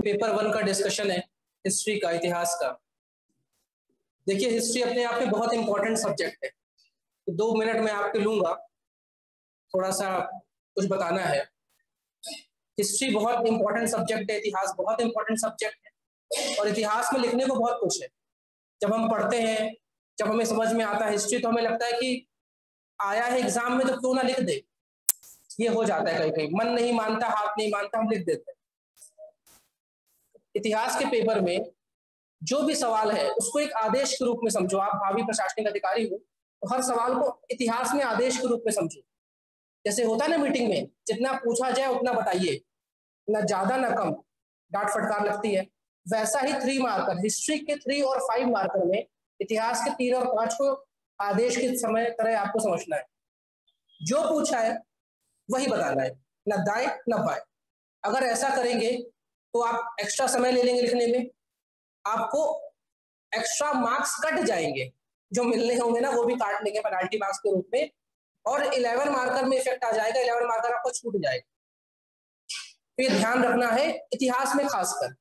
Paper 1 का discussion है, history का, इतिहास का। देखिए, हिस्ट्री अपने आप में बहुत इंपॉर्टेंट सब्जेक्ट है। तो 2 मिनट में आपके लूंगा, थोड़ा सा कुछ बताना है। हिस्ट्री बहुत इंपॉर्टेंट सब्जेक्ट है, इतिहास बहुत इंपॉर्टेंट सब्जेक्ट है, और इतिहास में लिखने को बहुत कुछ है। जब हम पढ़ते हैं, जब हमें समझ में आता है हिस्ट्री, तो हमें लगता है कि आया है एग्जाम में तो क्यों ना लिख दे। ये हो जाता है कहीं कहीं, मन नहीं मानता, हाथ नहीं मानता, हम लिख देते हैं। इतिहास के पेपर में जो भी सवाल है उसको एक आदेश के रूप में समझो। आप भावी प्रशासनिक अधिकारी हो तो हर सवाल को इतिहास में आदेश के रूप में समझो। जैसे होता है ना मीटिंग में, जितना पूछा जाए उतना बताइए, ना ज्यादा ना कम, डांट फटकार लगती है। वैसा ही 3 मार्कर, हिस्ट्री के 3 और 5 मार्कर में इतिहास के 3 और 5 को आदेश के समय तरह आपको समझना है। जो पूछा है वही बताना है, ना दाएं ना बाएं। अगर ऐसा करेंगे तो आप एक्स्ट्रा समय ले लेंगे लिखने में, आपको एक्स्ट्रा मार्क्स कट जाएंगे, जो मिलने होंगे ना वो भी काट लेंगे पेनाल्टी मार्क्स के रूप में, और 11 मार्कर में इफेक्ट आ जाएगा, 11 मार्कर आपको छूट जाएगा। तो ये ध्यान रखना है। इतिहास में खासकर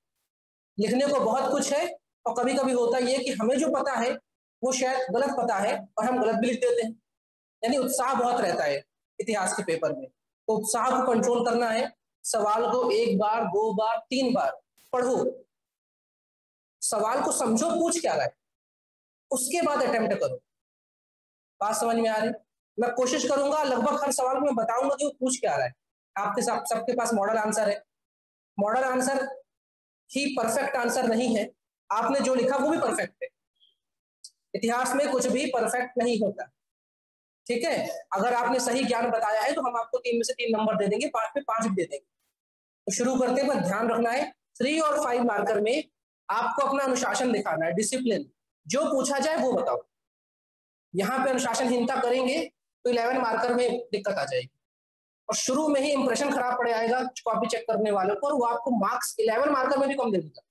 लिखने को बहुत कुछ है, और कभी कभी होता ये कि हमें जो पता है वो शायद गलत पता है और हम गलत भी लिख देते हैं। यानी उत्साह बहुत रहता है इतिहास के पेपर में, तो उत्साह को कंट्रोल करना है। सवाल को 1 बार 2 बार 3 बार पढ़ो, सवाल को समझो पूछ क्या रहा है, उसके बाद अटेम्प्ट करो। बात समझ में आ रही? मैं कोशिश करूंगा लगभग हर सवाल को मैं बताऊंगा कि वो पूछ क्या रहा है। आपके सबके पास मॉडल आंसर है। मॉडल आंसर ही परफेक्ट आंसर नहीं है, आपने जो लिखा वो भी परफेक्ट है। इतिहास में कुछ भी परफेक्ट नहीं होता, ठीक है। अगर आपने सही ज्ञान बताया है तो हम आपको 3 में से 3 नंबर दे देंगे, 5 में 5 भी दे देंगे। तो शुरू करते हैं, ध्यान रखना है 3 और 5 मार्कर में आपको अपना अनुशासन दिखाना है, डिसिप्लिन। जो पूछा जाए वो बताओ। यहाँ पे अनुशासनहीनता करेंगे तो 11 मार्कर में दिक्कत आ जाएगी, और शुरू में ही इंप्रेशन खराब पड़ जाएगा कॉपी चेक करने वालों को, और वो आपको मार्क्स 11 मार्कर में भी कम दे देगा।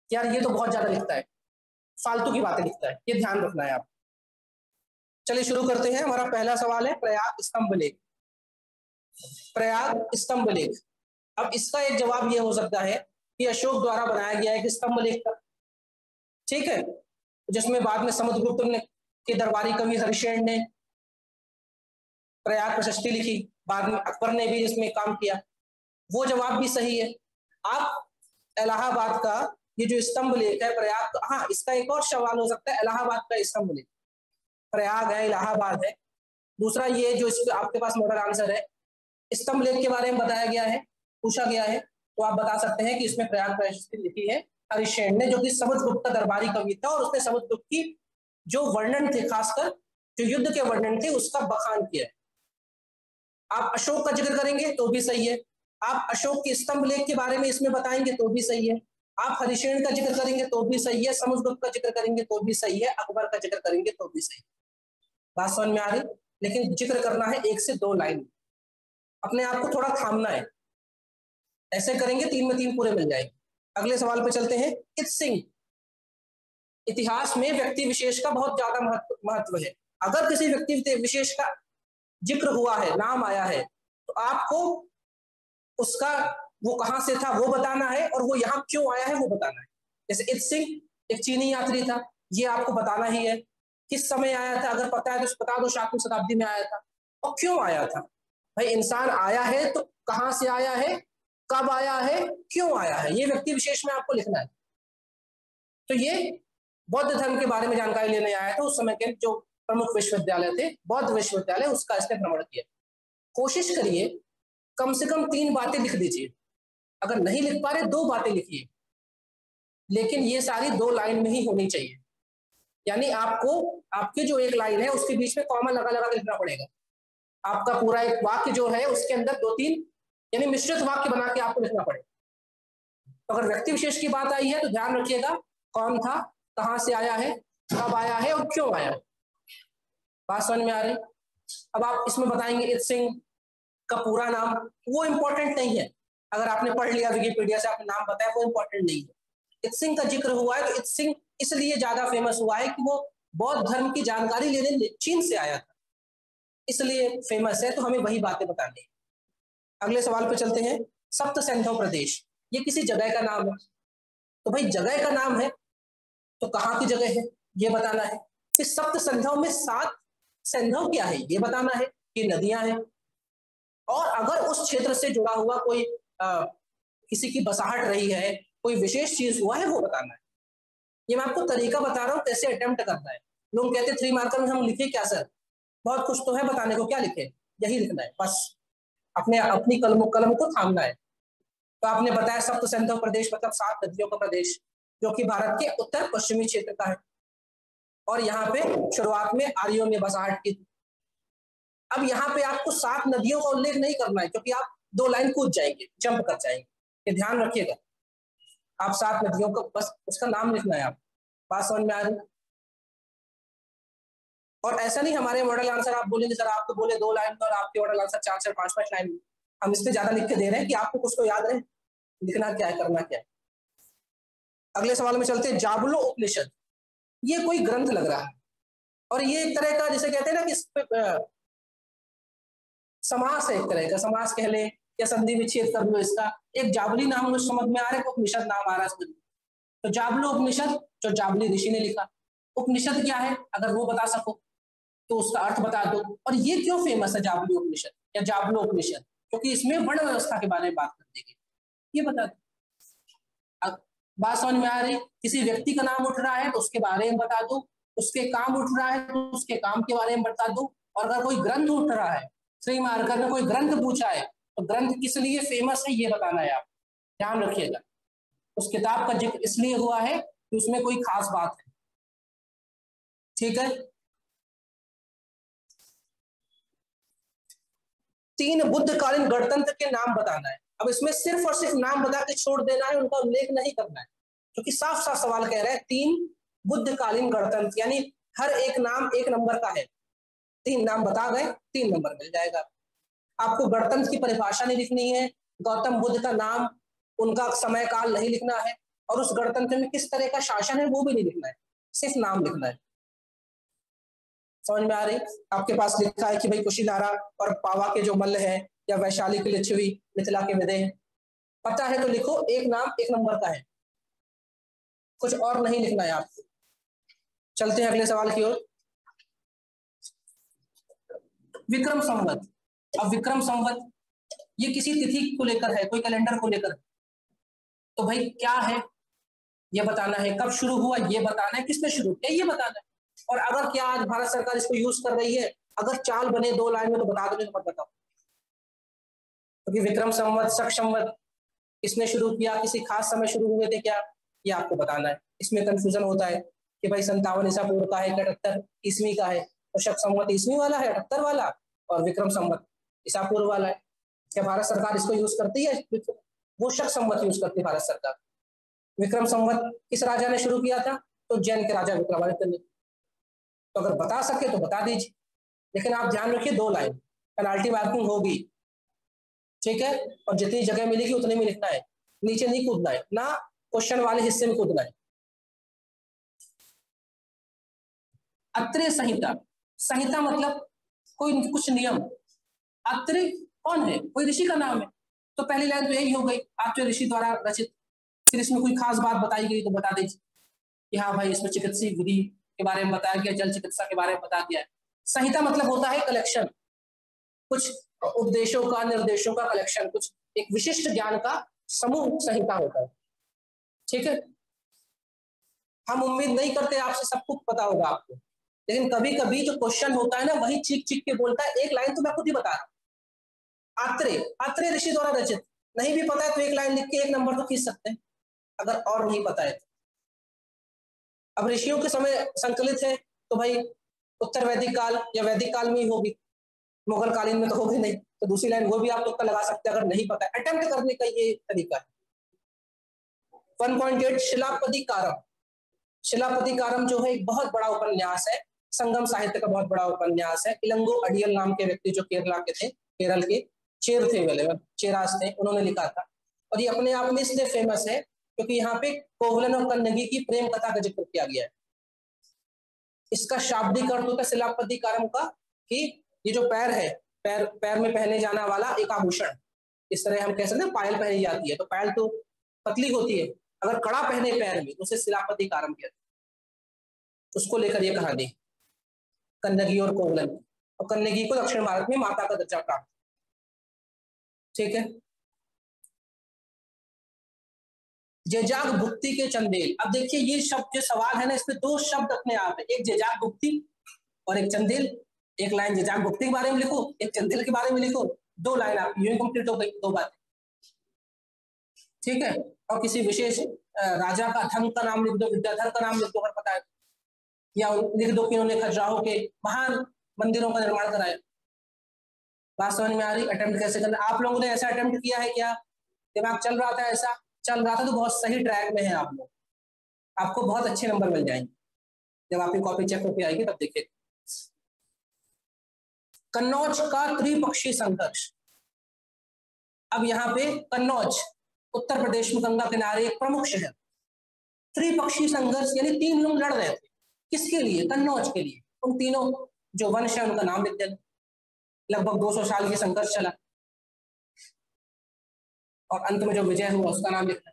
यार ये तो बहुत ज्यादा लिखता है, फालतू की बातें लिखता है, ये ध्यान रखना है आप। चलिए शुरू करते हैं। हमारा पहला सवाल है प्रयाग स्तंभ लेख। प्रयाग स्तंभ लेख। अब इसका एक जवाब ये हो सकता है कि अशोक द्वारा बनाया गया एक स्तंभ लेख था, ठीक है, जिसमें बाद में समुद्रगुप्त ने के दरबारी कवि हरिशेन ने प्रयाग प्रशस्ति लिखी, बाद में अकबर ने भी इसमें काम किया। वो जवाब भी सही है। आप इलाहाबाद का ये जो स्तंभ लेख है प्रयाग, हाँ इसका एक और सवाल हो सकता है, इलाहाबाद का स्तंभ लेख, प्रयाग है इलाहाबाद है। दूसरा ये जो आपके पास मॉडल आंसर है, स्तंभ लेख के बारे में बताया गया है, पूछा गया है, तो आप बता सकते हैं कि इसमें प्रयाग प्रशस्ति लिखी है हरिशेन ने, जो कि समुद्रगुप्त का दरबारी कवि था, और उसने समुद्रगुप्त की जो वर्णन थे, खासकर जो युद्ध के वर्णन थे, उसका बखान किया है। आप अशोक का जिक्र करेंगे तो भी सही है, आप अशोक के स्तंभ लेख के बारे में इसमें बताएंगे तो भी सही है, आप हरिशेन का जिक्र करेंगे तो भी सही है, समुद्रगुप्त का जिक्र करेंगे तो भी सही है, अकबर का जिक्र करेंगे तो भी सही है। बात समझ में आ रही? लेकिन जिक्र करना है 1 से 2 लाइन, अपने आप को थोड़ा थामना है। ऐसे करेंगे 3 में 3 पूरे मिल जाएंगे। अगले सवाल पे चलते हैं। इत सिंह। इतिहास में व्यक्ति विशेष का बहुत ज्यादा महत्व है। अगर किसी व्यक्ति विशेष का जिक्र हुआ है, नाम आया है, तो आपको उसका वो कहां से था वो बताना है, और वो यहाँ क्यों आया है वो बताना है। जैसे इत सिंह एक चीनी यात्री था, ये आपको बताना ही है। किस समय आया था अगर पता है तो बता दो, 7वीं शताब्दी में आया था, और क्यों आया था। भाई इंसान आया है तो कहां से आया है, कब आया है, क्यों आया है, ये व्यक्ति विशेष में आपको लिखना है। तो ये बौद्ध धर्म के बारे में जानकारी लेने आया था। उस समय के जो प्रमुख विश्वविद्यालय थे, बौद्ध विश्वविद्यालय, उसका इसने भ्रमण किया। कोशिश करिए कम से कम 3 बातें लिख दीजिए। अगर नहीं लिख पा रहे 2 बातें लिखिए, लेकिन ये सारी 2 लाइन में ही होनी चाहिए। यानी आपको आपकी जो एक लाइन है उसके बीच में कॉमा लगा लगा लिखना पड़ेगा। आपका पूरा एक वाक्य जो है उसके अंदर 2-3 यानी मिश्रित वाक्य बना के आपको लिखना पड़ेगा। तो अगर व्यक्ति विशेष की बात आई है तो ध्यान रखिएगा कौन था, कहां से आया है, कब आया है, और क्यों आया है। बात समझ में आ रही? अब आप इसमें बताएंगे इत सिंह का पूरा नाम, वो इंपॉर्टेंट नहीं है। अगर आपने पढ़ लिया विकिपीडिया से, आपने नाम बताया, वो इंपॉर्टेंट नहीं है। इत सिंह का जिक्र हुआ है तो इत सिंह इसलिए ज्यादा फेमस हुआ है कि वो बौद्ध धर्म की जानकारी लेने चीन से आया था, इसलिए फेमस है। तो हमें वही बातें बतानी है। अगले सवाल पे चलते हैं। सप्त सिंधु प्रदेश, ये किसी जगह का नाम है। तो भाई जगह का नाम है तो कहाँ की जगह है ये बताना है। फिर सप्त संध्याओं में 7 संध्याओं क्या है ये बताना है, ये नदियां हैं। और अगर उस क्षेत्र से जुड़ा हुआ कोई किसी की बसाहट रही है, कोई विशेष चीज हुआ है वो बताना है। ये मैं आपको तरीका बता रहा हूँ कैसे अटेम्प्ट करना है। लोग कहते 3 मार्कर में हम लिखे क्या सर, बहुत कुछ तो है बताने को, क्या लिखे, यही लिखना है बस, अपनी कलम को थामना है। तो आपने बताया सप्त सिंधु प्रदेश मतलब 7 नदियों का प्रदेश, जो कि भारत के उत्तर पश्चिमी क्षेत्र का है। और यहाँ पे शुरुआत में आर्यों ने बसाहट की। अब यहाँ पे आपको 7 नदियों का उल्लेख नहीं करना है, क्योंकि आप 2 लाइन कूद जाएंगे, जंप कर जाएंगे, ये ध्यान रखिएगा। आप 7 नदियों का बस उसका नाम लिखना है। आप बात समझ में आ रही? और ऐसा नहीं हमारे मॉडल आंसर आप बोलेंगे सर आपको बोले 2 लाइन और आपके मॉडल आंसर 4-4, 5-5 लाइन, हम इससे ज्यादा लिख के दे रहे हैं कि आपको कुछ तो याद रहे, लिखना क्या है, करना क्या है। अगले सवाल में चलते हैं। जाबलो उपनिषद, ये कोई ग्रंथ लग रहा है, और ये एक तरह का जिसे कहते हैं ना कि समास है, एक तरह का समास कह ले या संधि विच्छेद कर लो इसका। एक जाबली नाम मुझे समझ में आ रहा है, उपनिषद नाम आ रहा है। तो जाबलो उपनिषद जो जाबली ऋषि ने लिखा। उपनिषद क्या है अगर वो बता सको तो उसका अर्थ बता दो। और ये क्यों फेमस है जाबली उपनिषद या जाबलो उपनिषद, क्योंकि इसमें वर्ण व्यवस्था के बारे में बात कर देगी, ये बता दो। बात समझ में आ रही? किसी व्यक्ति का नाम उठ रहा है तो उसके बारे में बता दो, उसके काम उठ रहा है तो उसके काम के बारे में बता दो। और अगर कोई ग्रंथ उठ रहा है, 3 मार्कर में कोई ग्रंथ पूछा है तो ग्रंथ किस लिए फेमस है ये बताना है। आप ध्यान रखिएगा, उस किताब का जिक्र इसलिए हुआ है कि उसमें कोई खास बात है। ठीक है। 3 बुद्धकालीन गणतंत्र के नाम बताना है। अब इसमें सिर्फ और सिर्फ नाम बता के छोड़ देना है, उनका उल्लेख नहीं करना है, क्योंकि साफ साफ सवाल कह रहा है 3 बुद्धकालीन गणतंत्र, यानी हर एक नाम 1 नंबर का है। 3 नाम बता गए 3 नंबर मिल जाएगा। आपको गणतंत्र की परिभाषा नहीं लिखनी है, गौतम बुद्ध का नाम, उनका समय काल नहीं लिखना है, और उस गणतंत्र में किस तरह का शासन है वो भी नहीं लिखना है, सिर्फ नाम लिखना है। समझ में आ रही? आपके पास लिखा है कि भाई कुशीधारा और पावा के जो मल्ल है, या वैशाली के लिच्छवी, मिथिला के विदेह, पता है तो लिखो, एक नाम 1 नंबर का है, कुछ और नहीं लिखना है आपको। चलते हैं अगले सवाल की ओर। विक्रम संवत। अब विक्रम संवत ये किसी तिथि को लेकर है, कोई कैलेंडर को लेकर, तो भाई क्या है ये बताना है, कब शुरू हुआ ये बताना है, किसने शुरू किया ये बताना है। और अगर क्या आज भारत सरकार इसको यूज कर रही है, अगर चाल बने 2 लाइन में तो बता दो, नहीं तो मत बताओ। क्योंकि विक्रम संवत, शक संवत किसने शुरू किया, किसी खास समय शुरू हुए थे क्या, ये आपको बताना है। इसमें कंफ्यूजन होता है कि भाई 57 ईसा पूर्व का है, 78 ईस्वी का है, तो शक संवत ईस्वी वाला है 78 वाला, और विक्रम संवत ईसा पूर्व वाला है। क्या भारत सरकार इसको यूज करती है? वो शक संवत यूज करती है भारत सरकार। विक्रम संवत किस राजा ने शुरू किया था? तो जैन के राजा विक्रमादित्य ने। तो अगर बता सके तो बता दीजिए, लेकिन आप ध्यान रखिए 2 लाइन, पेनाल्टी मार्किंग होगी, ठीक है। और जितनी जगह मिलेगी उतने में लिखना है, नीचे नहीं कूदना है, ना क्वेश्चन वाले हिस्से में कूदना है। अत्रेय संहिता। संहिता मतलब कोई कुछ नियम। अत्रेय कौन है? कोई ऋषि का नाम है। तो पहली लाइन तो यही हो गई, आपके ऋषि द्वारा रचित। फिर इसमें कोई खास बात बताई गई तो बता दीजिए कि हाँ भाई इसमें चिकित्सीय विधि के बारे में बताया गया, जल चिकित्सा के बारे में बता दिया है। संहिता मतलब होता है कलेक्शन, कुछ उपदेशों का, निर्देशों का कलेक्शन, कुछ एक विशिष्ट ज्ञान का समूह संहिता होता है। ठीक है। हम उम्मीद नहीं करते आपसे सब कुछ पता होगा आपको, लेकिन कभी कभी जो क्वेश्चन होता है ना वही चीख चीख के बोलता है। एक लाइन तो मैं खुद ही बता रहा हूँ, आत्रेय ऋषि द्वारा रचित। नहीं भी पता है तो 1 लाइन लिख के 1 नंबर तो खींच सकते हैं, अगर और नहीं पता है तो। अब ऋषियों के समय संकलित है तो भाई उत्तर वैदिक काल या वैदिक काल में ही होगी, मुगल कालीन में तो होगी नहीं। तो दूसरी लाइन वो भी आप लोग का लगा सकते हैं अगर नहीं पता है। अटेम्प्ट करने का ये तरीका है। 1.8 शिलापति कारम। शिलापति कारम जो है एक बहुत बड़ा उपन्यास है, संगम साहित्य का बहुत बड़ा उपन्यास है। इलंगो अडियल नाम के व्यक्ति जो केरला के थे, केरल के चेर थे, चेरास थे, उन्होंने लिखा था। और ये अपने आप में इसलिए फेमस है क्योंकि यहाँ पे कोवलन और कन्नगी की प्रेम कथा का जिक्र किया गया है। इसका शाब्दिक अर्थ होता है शिलापति कारम का कि ये जो पैर है, पैर में पहने जाना वाला एक आभूषण, इस तरह हम कह सकते हैं पायल पहनी जाती है, तो पायल तो पतली होती है, अगर कड़ा पहने पैर में उसे शिलापति कारम कहते हैं। उसको लेकर ये कहानी कन्नगी और कोवलन, और कन्नगी को दक्षिण भारत में माता का दर्जा प्राप्त। ठीक है, जेजाग भुक्ति के चंदेल। अब देखिए ये शब्द जो सवाल है ना, इसमें दो शब्द अपने आप है, एक जेजाग भुक्ति और एक चंदेल। एक लाइन जेजाग भुक्ति के बारे में लिखो, एक चंदेल के बारे में लिखो, 2 लाइन आप यूं कंप्लीट हो गई, 2 बातें। ठीक है, और किसी विशेष राजा का धन का नाम लिख दो, विद्याधर का नाम लिख दो अगर पता है, या लिख दो कि उन्होंने खजुराहो के महान मंदिरों का निर्माण कराया। बात समझ में आ रही? अटेम्प्ट कैसे करना? आप लोगों ने ऐसा अटेम्प्ट किया है क्या? दिमाग चल रहा था, ऐसा चल रहा था तो बहुत सही ट्रैक में है आप लोग, आपको बहुत अच्छे नंबर मिल जाएंगे जब आपकी कॉपी चेक होकर आएगी तब देखिए। कन्नौज का त्रिपक्षीय संघर्ष। अब यहाँ पे कन्नौज उत्तर प्रदेश में गंगा किनारे एक प्रमुख शहर, त्रिपक्षीय संघर्ष यानी 3 लोग लड़ रहे थे। किसके लिए? कन्नौज के लिए। उन तीनों जो वंश है उनका नाम लिख देना। लगभग 200 साल की संघर्ष चला और अंत में जो विजय हुआ उसका नाम लिखना।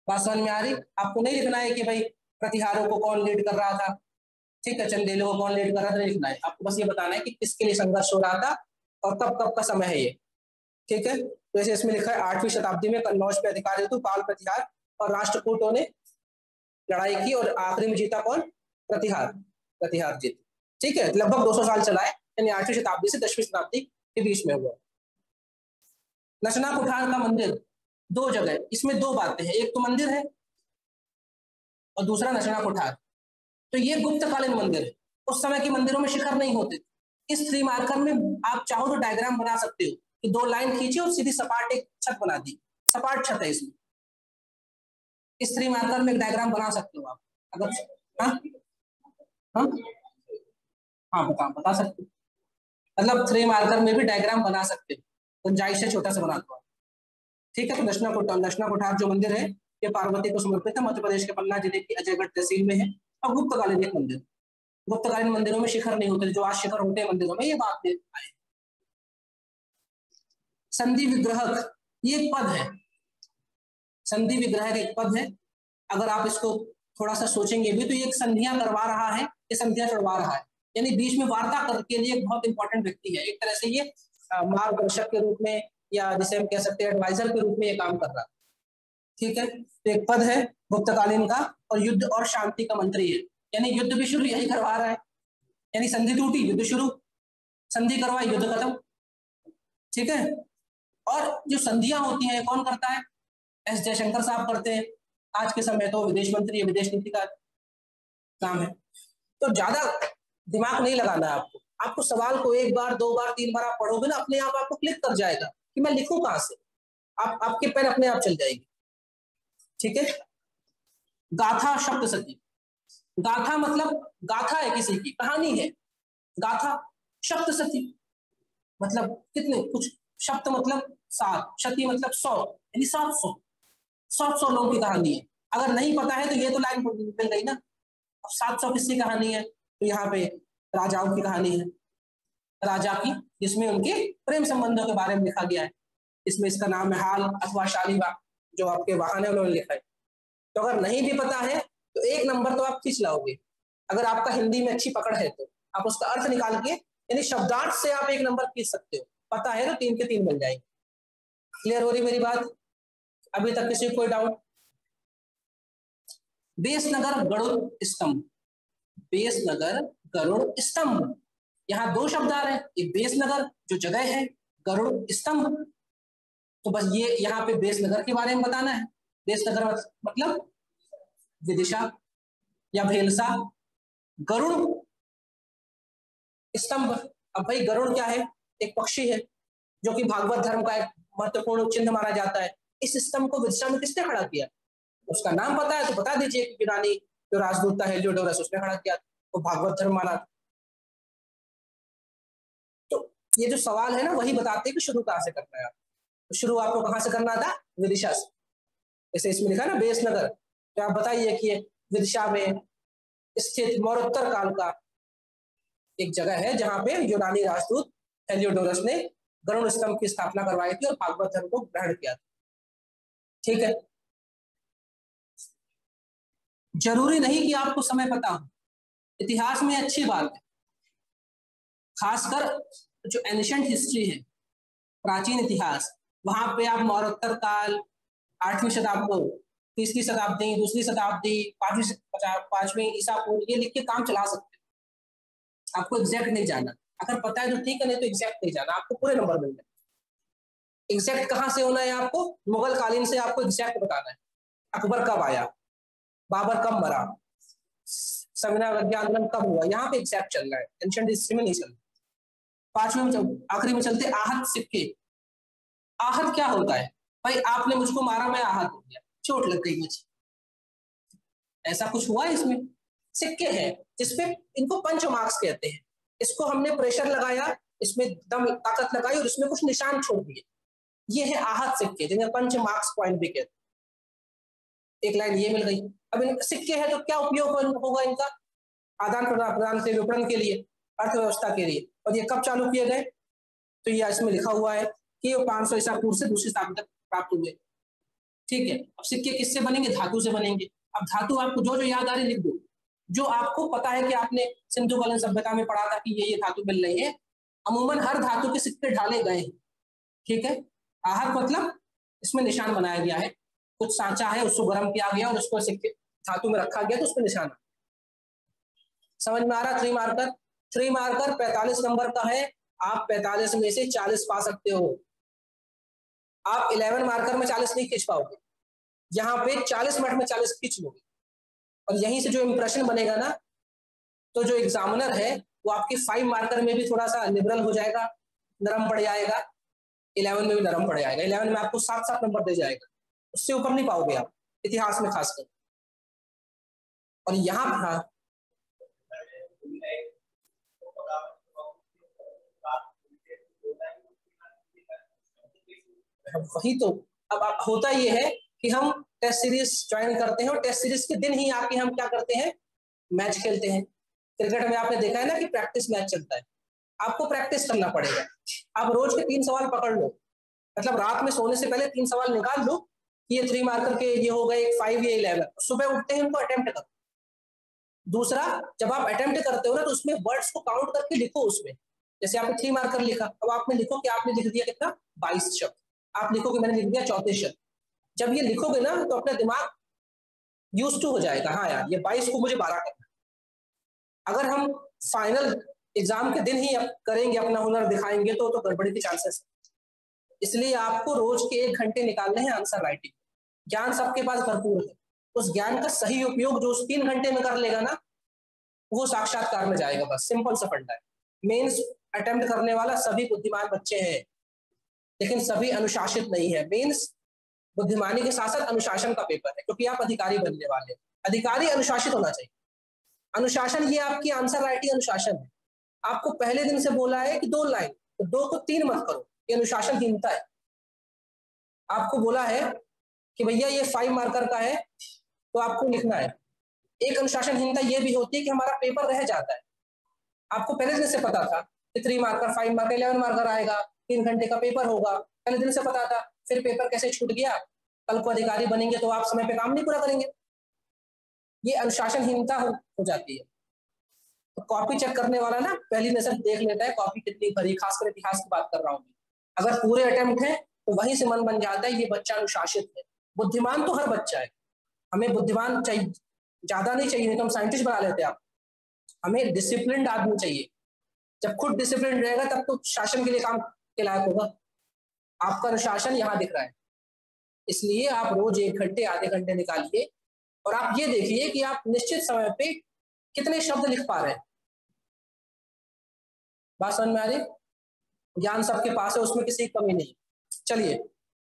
बात समझ में आ रही? आपको नहीं लिखना है कि भाई प्रतिहारों को कौन लीड कर रहा था, ठीक है, चंदेलों को कौन लीड कर रहा था, नहीं लिखना है। आपको बस ये बताना है कि किसके लिए संघर्ष हो रहा था और कब कब का समय है ये। ठीक है, वैसे इसमें लिखा है 8वीं शताब्दी में कन्नौज पे अधिकार हेतु पाल प्रतिहार और राष्ट्रकूटों ने लड़ाई की और आखिरी में जीता कौन? प्रतिहार जीती। ठीक है, लगभग 200 साल चला है, यानी 8वीं शताब्दी से 10वीं शताब्दी के बीच में हुआ। नचना कुठार का मंदिर 2 जगह, इसमें 2 बातें हैं, एक तो मंदिर है और दूसरा नचना कुठार। तो ये गुप्तकालीन मंदिर है, उस समय के मंदिरों में शिखर नहीं होते। इस 3 मार्कर में आप चाहो तो डायग्राम बना सकते हो कि 2 लाइन खींची और सीधी सपाट एक छत बना दी, सपाट छत है इसमें। इस 3 मार्कर में एक डायग्राम बना सकते हो आप अगर। हाँ हाँ हाँ बता सकते हो, मतलब 3 मार्कर में भी डायग्राम बना सकते हो, गुंजाइश से छोटा सा बना दो। ठीक है, तो नचना कुठार जो मंदिर है ये पार्वती को समर्पित है, मध्य प्रदेश के पन्ना जिले की अजयगढ़ तहसील में है और गुप्तकालीन एक मंदिर। गुप्तकालीन मंदिरों में शिखर नहीं होते, जो आज शिखर होते हैं मंदिरों में, ये बात आए। संधि विग्रह ये एक पद है, संधि विग्रह एक पद है। अगर आप इसको थोड़ा सा सोचेंगे भी तो ये एक संधियां करवा रहा है, ये संधियां करवा रहा है, यानी बीच में वार्ता करके लिए एक बहुत इंपॉर्टेंट व्यक्ति है। एक तरह से ये मार्गदर्शक के रूप में या जिसे हम कह सकते हैं एडवाइजर के रूप में ये काम कर रहा है। ठीक है, तो एक पद है गुप्तकालीन का और युद्ध और शांति का मंत्री है, यानी युद्ध भी शुरू यही करवा रहा है, यानी संधि टूटी युद्ध शुरू, संधि करवाई युद्ध खत्म। ठीक है, और जो संधियां होती हैं कौन करता है? एस जयशंकर साहब करते हैं, आज के समय तो विदेश मंत्री या विदेश नीति का काम है। तो ज्यादा दिमाग नहीं लगाना है आपको, आपको सवाल को 1 बार 2 बार 3 बार आप पढ़ोगे ना, अपने आप आपको क्लिक कर जाएगा कि मैं लिखूं कहां से, आपके पेन अपने आप चल जाएगी। ठीक है, गाथा सप्तशती। गाथा मतलब गाथा है, किसी की कहानी है, गाथा। सप्तशती मतलब कितने, कुछ शब्द मतलब 7, शती मतलब 100, यानी 700 लोगों की कहानी है। अगर नहीं पता है तो ये तो लाइन मिल गई ना। 700 किसकी कहानी है? तो यहाँ पे राजाओं की कहानी है, राजा की, जिसमें उनके प्रेम संबंधों के बारे में लिखा गया है। इसमें इसका नाम है हाल अथवा शालीवा, जो आपके वाहन है उन्होंने लिखा है। तो अगर नहीं भी पता है तो 1 नंबर तो आप खींच लाओगे, अगर आपका हिंदी में अच्छी पकड़ है तो आप उसका अर्थ निकाल के, यानी शब्दार्थ से आप 1 नंबर खींच सकते हो, पता है तो 3 के 3 मिल जाएंगे। क्लियर हो रही मेरी बात? अभी तक किसी को कोई डाउट? बेसनगर गरुड़ स्तंभ, बेसनगर गरुड़ स्तंभ, यहाँ 2 शब्द आ रहे हैं, एक बेसनगर जो जगह है, गरुड़ स्तंभ। तो बस ये यहाँ पे बेसनगर के बारे में बताना है। बेसनगर मतलब विदिशा या भेलसा, गरुड़ स्तंभ। अब भाई गरुड़ क्या है? एक पक्षी है जो कि भागवत धर्म का एक महत्वपूर्ण चिन्ह माना जाता है। इस स्तंभ को विदिशा में किसने खड़ा किया? उसका नाम पता है तो बता दीजिए। यूनानी जो राजदूत था हेलियोडोरस, उसने खड़ा किया, वो भागवत धर्म माना। तो ये जो सवाल है ना, वही बताते हैं कि शुरू कहां से करना है। तो शुरू आपको कहां से करना था? विदिशा से। जैसे इसमें लिखा ना बेसनगर, तो आप बताइए कि विदिशा में स्थित मौर्योत्तर काल का एक जगह है जहां पे यूनानी राजदूत हेलियोडोरस ने गरुड़ स्तंभ की स्थापना करवाई थी और भागवत धर्म को ग्रहण किया था। ठीक है, जरूरी नहीं कि आपको समय पता हो, इतिहास में अच्छी बात है, खासकर जो एंशिएंट हिस्ट्री है, प्राचीन इतिहास, वहां पे आप मौर्योत्तर काल, 8वीं शताब्दी, 3री शताब्दी, 2री शताब्दी, 5वीं ईसा पूर्व, ये लिख के काम चला सकते हैं। आपको एग्जैक्ट नहीं जाना, अगर पता है तो ठीक है, नहीं तो एग्जैक्ट नहीं जाना, आपको पूरे नंबर मिल जाए। एग्जैक्ट कहाँ से होना है आपको, मुगल कालीन से आपको एग्जैक्ट बताना है। अकबर कब आया, बाबर कब मरा, सविनय आंदोलन कब हुआ, यहाँ पे एग्जैक्ट चल रहा है, एंशिएंट हिस्ट्री में नहीं चल रहा। 5वें में आखिरी में चलते आहत सिक्के। आहत क्या होता है भाई, आपने मुझको मारा, मैं आहत हो गया, चोट लग गई मुझे, ऐसा कुछ हुआ है इसमें? सिक्के हैं जिसपे, इनको पंच मार्क्स कहते हैं, इसको हमने प्रेशर लगाया, इसमें दम ताकत लगाई और इसमें कुछ निशान छोड़ दिए, ये है आहत सिक्के, जिन्हें पंच मार्क्स पॉइंट भी कहते हैं। एक लाइन ये मिल गई। अब इन सिक्के हैं तो क्या उपयोग होगा इनका, आदान प्रदान से, विपणन के लिए, अर्थव्यवस्था के लिए। और ये कब चालू किए गए, तो ये इसमें लिखा हुआ है कि 500 ईसा पूर्व से 2री शताब्दी तक प्राप्त हुए। ठीक है, अब सिक्के किससे बनेंगे, धातु से बनेंगे। अब धातु आपको जो जो याद आ रही लिख दो, जो आपको पता है कि आपने सिंधु कालीन सभ्यता में पढ़ा था कि ये धातु मिल रही है, अमूमन हर धातु के सिक्के ढाले गए हैं। ठीक है, आहत मतलब इसमें निशान बनाया गया है, कुछ सांचा है उसको गर्म किया गया और उसको सिक्के धातु में रखा गया तो उसमें निशान। समझ में आ रहा? 3 मार्कर, 3 मार्कर 45 नंबर का है, आप 45 में से 40 पा सकते हो। आप 11 मार्कर में 40 नहीं खींच पाओगे, यहाँ पे 40 मिनट में 40 खींच लोगे। और यहीं से जो इंप्रेशन बनेगा ना, तो जो एग्जामिनर है वो आपके 5 मार्कर में भी थोड़ा सा लिबरल हो जाएगा, नरम पड़ जाएगा, 11 में भी नरम पड़ जाएगा। 11 में आपको 7-7 नंबर दे जाएगा, उससे ऊपर नहीं पाओगे आप, इतिहास में खासकर। और यहाँ हाँ, वही तो। अब होता ये है कि हम टेस्ट सीरीज ज्वाइन करते हैं और टेस्ट सीरीज के दिन ही आके हम क्या करते हैं, मैच खेलते हैं। क्रिकेट में आपने देखा है ना कि प्रैक्टिस मैच चलता है, आपको प्रैक्टिस करना पड़ेगा। आप रोज के 3 सवाल पकड़ लो, मतलब रात में सोने से पहले 3 सवाल निकाल लो कि ये 3 मार्कर के ये हो गए, 5 या 11, सुबह उठते हैं उनको अटेम्प्ट करो। दूसरा, जब आप अटेम्प्ट करते हो ना तो उसमें वर्ड्स को काउंट करके लिखो उसमें, जैसे आपने 3 मार्कर लिखा, अब आपने लिखो कि आपने लिख दिया कितना, 22 शब्द, आप लिखो कि मैंने लिख दिया 34 शब्द। जब ये लिखोगे ना तो अपना दिमाग यूज टू हो जाएगा, हाँ यार ये 22 को मुझे 12 करना। अगर हम फाइनल एग्जाम के दिन ही करेंगे, अपना हुनर दिखाएंगे तो गड़बड़ी के चांसेस। इसलिए आपको रोज के 1 घंटे निकालने हैं आंसर राइटिंग। ज्ञान सबके पास भरपूर है, उस ज्ञान का सही उपयोग जो उस 3 घंटे में कर लेगा ना, वो साक्षात्कार में जाएगा। बस सिंपल सा फंडा है। मेंस अटेम्प्ट करने वाला सभी बुद्धिमान बच्चे हैं, लेकिन सभी अनुशासित नहीं है। मेंस बुद्धिमानी के साथ साथ अनुशासन का पेपर है, क्योंकि आप अधिकारी बनने वाले हैं। अधिकारी अनुशासित होना चाहिए। अनुशासन, ये आपकी आंसर राइटिंग अनुशासन है। आपको पहले दिन से बोला है कि 2 लाइन, तो 2 को 3 मत करो, ये अनुशासनहीनता है। आपको बोला है कि भैया ये 5 मार्कर का है तो आपको लिखना है। एक अनुशासनहीनता ये भी होती है कि हमारा पेपर रह जाता है। आपको पहले दिन से पता था कि 3 मार्कर, 5 मार्कर, 11 मार्कर आएगा, 3 घंटे का पेपर होगा, पहले दिन से पता था, फिर पेपर कैसे छूट गया? कल को अधिकारी बनेंगे तो आप समय पे काम नहीं पूरा करेंगे, ये अनुशासनहीनता हो जाती है। तो कॉपी चेक करने वाला ना पहली नजर देख लेता है कॉपी कितनी भरी, खासकर इतिहास की बात कर रहा हूँ। अगर पूरे अटेम्प्ट है तो वहीं से मन बन जाता है ये बच्चा अनुशासित है। बुद्धिमान तो हर बच्चा है, हमें बुद्धिमान चाहिए, ज्यादा नहीं चाहिए, नहीं तो हम साइंटिस्ट बना लेते आप। हमें डिसिप्लिन्ड आदमी चाहिए। जब खुद डिसिप्लिन रहेगा तब तो शासन के लिए काम के लायक होगा। आपका अनुशासन यहाँ दिख रहा है। इसलिए आप रोज 1 घंटे, आधे घंटे निकालिए और आप ये देखिए कि आप निश्चित समय पे कितने शब्द लिख पा रहे हैं। बात समझ में आ रही? ज्ञान सबके पास है, उसमें किसी की कमी नहीं। चलिए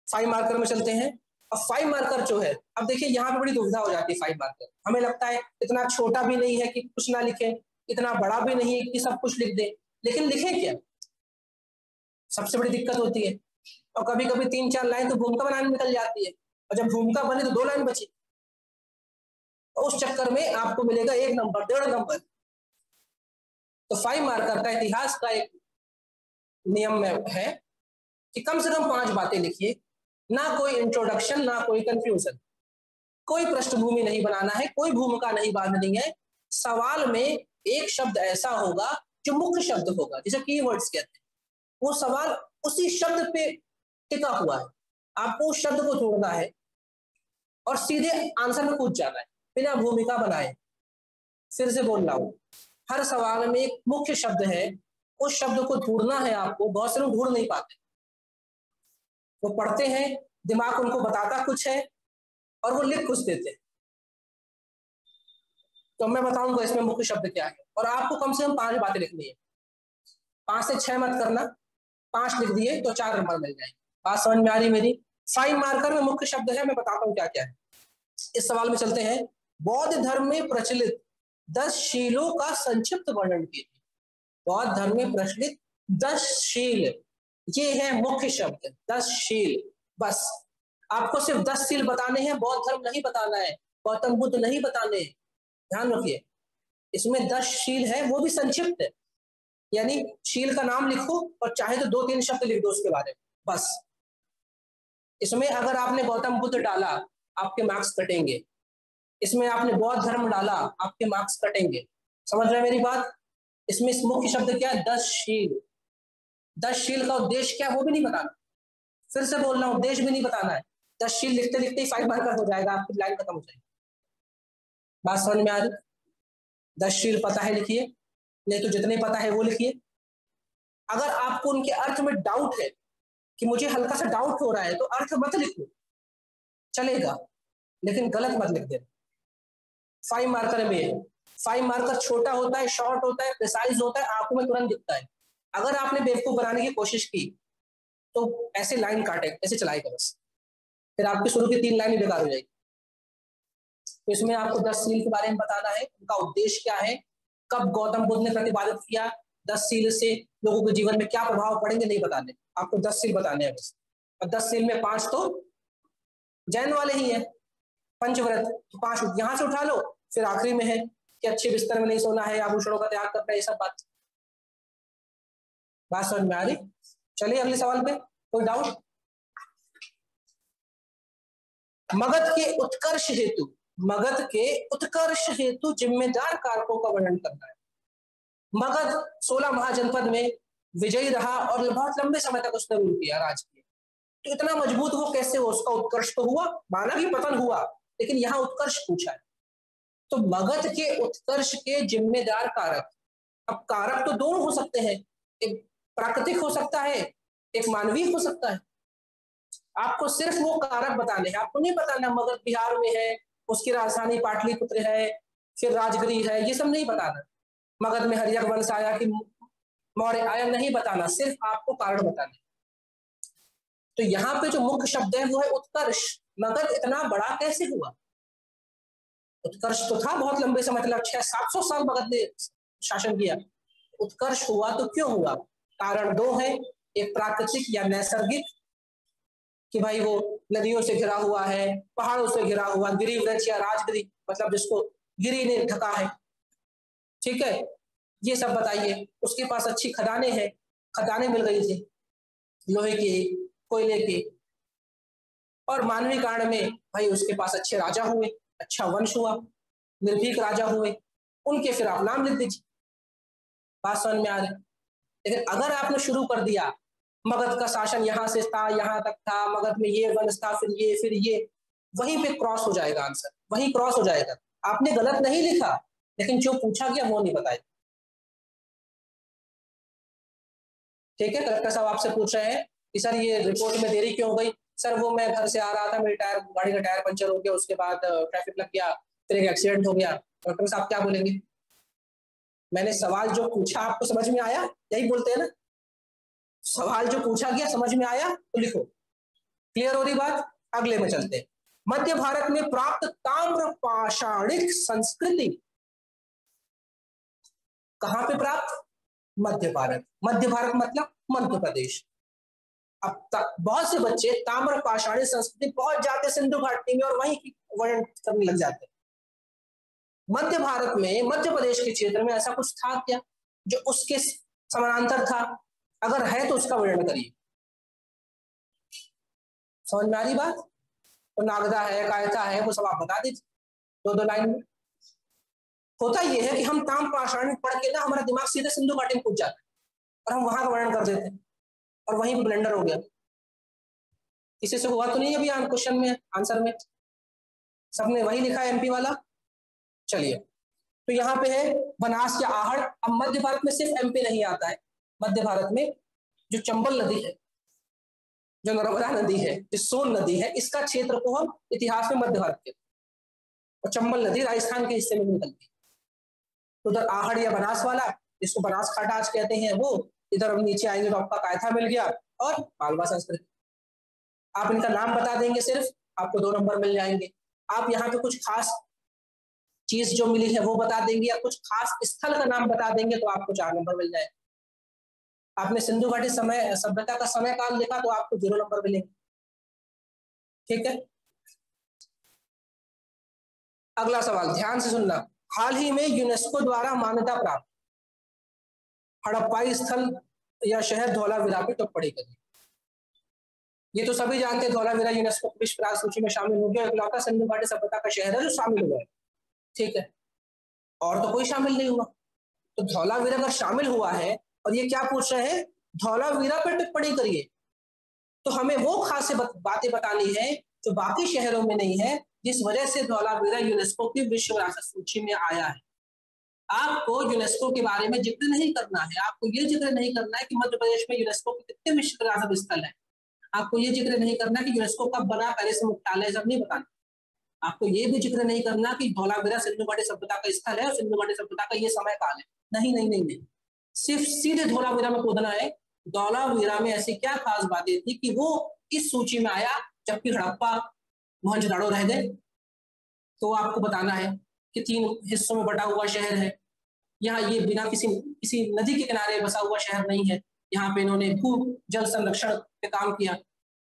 5 मार्कर में चलते हैं। अब 5 मार्कर जो है, अब देखिए यहाँ पे बड़ी दुविधा हो जाती है। 5 मार्कर हमें लगता है इतना छोटा भी नहीं है कि कुछ ना लिखे, इतना बड़ा भी नहीं है कि सब कुछ लिख दे, लेकिन लिखे क्या, सबसे बड़ी दिक्कत होती है। और कभी कभी 3-4 लाइन तो भूमिका बनाने में निकल जाती है, और जब भूमिका बने तो 2 लाइन बची, तो उस चक्कर में आपको मिलेगा 1 नंबर, 1.5 नंबर। तो 5 मार्कर का इतिहास का एक नियम में है कि कम से कम 5 बातें लिखिए ना कोई इंट्रोडक्शन, ना कोई कंफ्यूजन, कोई पृष्ठभूमि नहीं बनाना है, कोई भूमिका नहीं बांधनी है। सवाल में एक शब्द ऐसा होगा जो मुख्य शब्द होगा, जिसे कीवर्ड्स कहते हैं। वो सवाल उसी शब्द पे टिका हुआ है, आपको उस शब्द को ढूंढना है और सीधे आंसर में कूद जाना है बिना भूमिका बनाए। फिर से बोल रहा हूं, हर सवाल में एक मुख्य शब्द है, उस शब्द को ढूंढना है आपको। बहुत से लोग ढूंढ नहीं पाते, वो पढ़ते हैं, दिमाग उनको बताता कुछ है और वो लिख कुछ देते हैं। तो मैं बताऊंगा इसमें मुख्य शब्द क्या है, और आपको कम से कम 5 बातें लिखनी है। 5 से 6 मत करना, 5 लिख दिए तो 4 नंबर मिल जाएंगे। बात समझ में आ रही मेरी? 5 मार्कर में मुख्य शब्द है, मैं बताता हूँ क्या क्या है। इस सवाल में चलते हैं। बौद्ध धर्म में प्रचलित 10 शीलों का संक्षिप्त वर्णन कीजिए। बौद्ध धर्म में प्रचलित 10 शील, ये है मुख्य शब्द, 10 शील। बस आपको सिर्फ 10 शील बताने हैं, बौद्ध धर्म नहीं बताना है, गौतम बुद्ध नहीं बताने। ध्यान रखिए, इसमें 10 शील है, वो भी संक्षिप्त है, यानी शील का नाम लिखो और चाहे तो 2-3 शब्द लिख दो उसके बारे में बस। इसमें अगर आपने गौतम बुद्ध डाला आपके मार्क्स कटेंगे, इसमें आपने बौद्ध धर्म डाला आपके मार्क्स कटेंगे। समझ रहे हैं मेरी बात? इसमें मुख्य शब्द क्या है? 10 शील। 10 शील का उद्देश्य क्या है वो भी नहीं बताना। फिर से बोल रहा हूं, उद्देश्य भी नहीं बताना है। 10 शील लिखते लिखते ही 5 मार्कर हो जाएगा, आपकी लाइन खत्म हो जाएगी। बात समझ में आ रही? 10 शील पता है लिखिए, नहीं तो जितने पता है वो लिखिए। अगर आपको उनके अर्थ में डाउट है कि मुझे हल्का सा डाउट हो रहा है, तो अर्थ मत लिखो, चलेगा, लेकिन गलत मत लिख देना। 5 मार्कर में 5 मार्कर छोटा होता है, शॉर्ट होता है, प्रिसाइज होता है, आंखों में तुरंत दिखता है। अगर आपने बेवकूफ बनाने की कोशिश की तो ऐसे लाइन काटे, ऐसे चलाएगा बस, फिर आपकी शुरू की 3 लाइन बेकार हो जाएगी। तो इसमें आपको 10 शील के बारे में बताना है, उनका उद्देश्य क्या है, कब गौतम बुद्ध ने प्रतिपादित किया, 10 शील से लोगों के जीवन में क्या प्रभाव पड़ेंगे नहीं बताने, आपको 10 शील बताने हैं बस। और 10 शील में 5 तो जैन वाले ही है, पंचव्रत, तो 5 यहां से उठा लो। फिर आखिरी में है कि अच्छे बिस्तर में नहीं सोना है, आभूषणों का त्याग करना है, ये सब बात समझ में आ रही? चलिए अगले सवाल पे, कोई डाउट? मगध के उत्कर्ष हेतु, मगध के उत्कर्ष हेतु जिम्मेदार कारकों का वर्णन करना है। मगध 16 महाजनपद में विजयी रहा और बहुत लंबे समय तक उसने रूल किया, राज किया। तो इतना मजबूत वो कैसे हो? उसका उत्कर्ष तो हुआ, माना कि पतन हुआ, लेकिन यहाँ उत्कर्ष पूछा है। तो मगध के उत्कर्ष के जिम्मेदार कारक, अब कारक तो दोनों हो सकते हैं, एक प्राकृतिक हो सकता है, एक मानवीय हो सकता है। आपको सिर्फ वो कारक बताने हैं, आपको नहीं बताना मगध बिहार में है, उसकी राजधानी पाटलिपुत्र है, फिर राजगिरी है, ये सब नहीं बताना। मगध में हर्यक वंश आया कि मौर्य आया, नहीं बताना, सिर्फ आपको कारण बताने। तो यहाँ पे जो मुख्य शब्द है वो है उत्कर्ष। मगध इतना बड़ा कैसे हुआ? उत्कर्ष तो था बहुत लंबे समय, मतलब 600-700 साल मगध ने शासन किया। उत्कर्ष हुआ तो क्यों हुआ? कारण 2 है, एक प्राकृतिक या नैसर्गिक, कि भाई वो नदियों से घिरा हुआ है, पहाड़ों से घिरा हुआ, गिरिव्रज या राजगिरी, मतलब जिसको गिरी ने ढका है, ठीक है, ये सब बताइए। उसके पास अच्छी खदानें हैं, खदानें मिल गई थी लोहे की, कोयले की। और मानवीय कारण में भाई उसके पास अच्छे राजा हुए, अच्छा वंश हुआ, निर्भीक राजा हुए, उनके फिर आप नाम लिख दीजिए। बात समझ में आ रही? लेकिन अगर आपने शुरू कर दिया मगध का शासन यहाँ से था यहाँ तक था, मगध में ये वंश था, फिर ये, वहीं पे क्रॉस हो जाएगा आंसर, वहीं क्रॉस हो जाएगा। आपने गलत नहीं लिखा, लेकिन जो पूछा गया वो नहीं बताया। ठीक है, कलेक्टर साहब आपसे पूछ रहे हैं कि सर ये रिपोर्ट में देरी क्यों हो गई? सर वो मैं घर से आ रहा था, मेरी गाड़ी का टायर पंचर हो गया, उसके बाद ट्रैफिक लग गया, फिर एक एक्सीडेंट हो गया। डॉक्टर साहब क्या बोलेंगे? मैंने सवाल जो पूछा आपको समझ में आया? यही बोलते हैं ना, सवाल जो पूछा गया समझ में आया तो लिखो। क्लियर हो रही बात? अगले में चलते हैं। मध्य भारत में प्राप्त ताम्र पाषाणिक संस्कृति कहां पे प्राप्त? मध्य भारत। मध्य भारत मतलब मध्य प्रदेश। अब तक बहुत से बच्चे ताम्र पाषाणी संस्कृति पहुंच जाते सिंधु घाटी में और वहीं की वर्णन करने लग जाते। मध्य भारत में, मध्य प्रदेश के क्षेत्र में ऐसा कुछ था क्या जो उसके समानांतर था? अगर है तो उसका वर्णन करिए। समझ में आ रही बात? तो नागदा है, कायथा है, वो सब आप बता दीजिए दो दो लाइन में। होता ये है कि हम ताम पाषाण पढ़ के ना हमारा दिमाग सीधे सिंधु घाटी में कूद जाता है और हम वहां का वर्णन कर देते हैं और वहीं पर ब्लेंडर हो गया। किसी से हुआ तो नहीं अभी क्वेश्चन में आंसर में? सबने वही लिखा है एमपी वाला। चलिए, तो यहाँ पे है बनास या आहड़। अब मध्य भारत में सिर्फ एमपी नहीं आता है, मध्य भारत में जो चंबल नदी है, जो नर्मदा नदी है, जो सोन नदी है, इसका क्षेत्र को हम इतिहास में मध्य भारत के, और चंबल नदी राजस्थान के हिस्से में निकलती है। तो उधर आहड़ या बनास वाला, जिसको बनास खाटा आज कहते हैं, वो इधर हम नीचे आएंगे तो आपका कायथा मिल गया और मालवा संस्कृति। आप इनका नाम बता देंगे सिर्फ, आपको 2 नंबर मिल जाएंगे। आप यहाँ पे कुछ खास चीज जो मिली है वो बता देंगे या कुछ खास स्थल का नाम बता देंगे तो आपको 4 नंबर मिल जाए। आपने सिंधु घाटी समय सभ्यता का समय काल लिखा तो आपको 0 नंबर मिलेंगे। ठीक है, अगला सवाल ध्यान से सुनना। हाल ही में यूनेस्को द्वारा मान्यता प्राप्त हड़प्पाई स्थल या शहर धौलावीरा पे टिप्पणी करी। ये तो सभी जानते हैं, धौलावीरा यूनेस्को विश्व विरासत सूची में शामिल हो गया, इकलौता सिंधु घाटी सभ्यता का शहर है जो शामिल हुआ है। ठीक है, और तो कोई शामिल नहीं हुआ। तो धौलावीरा अगर शामिल हुआ है और ये क्या पूछ रहे हैं, धौलावीरा पर टिप्पणी करिए, तो हमें वो खास बातें बतानी है जो बाकी शहरों में नहीं है, जिस वजह से धौलावीरा यूनेस्को की विश्व विरासत सूची में आया है। आपको यूनेस्को के बारे में जिक्र नहीं करना है, आपको ये जिक्र नहीं करना है कि मध्य प्रदेश में यूनेस्को के कितने विश्व विरासत स्थल है, आपको ये जिक्र नहीं करना कि यूनेस्को कब बना, पहले से मुख्यालय, सब नहीं बताना। आपको ये भी जिक्र नहीं करना कि धौलावीरा सिंधु घाटी सभ्यता का स्थल है और सिंधु घाटी सभ्यता का ये समय काल है। नहीं नहीं नहीं नहीं, सिर्फ सीधे धौलावीरा में कूदना है। धौलावीरा में ऐसी क्या खास बातें थी कि वो इस सूची में आया, जबकि हड़प्पा मोहनजोदड़ो रह गए। तो आपको बताना है कि 3 हिस्सों में बटा हुआ शहर है। यहाँ ये बिना किसी नदी के किनारे बसा हुआ शहर नहीं है। यहाँ पे इन्होंने भू जल संरक्षण पे काम किया,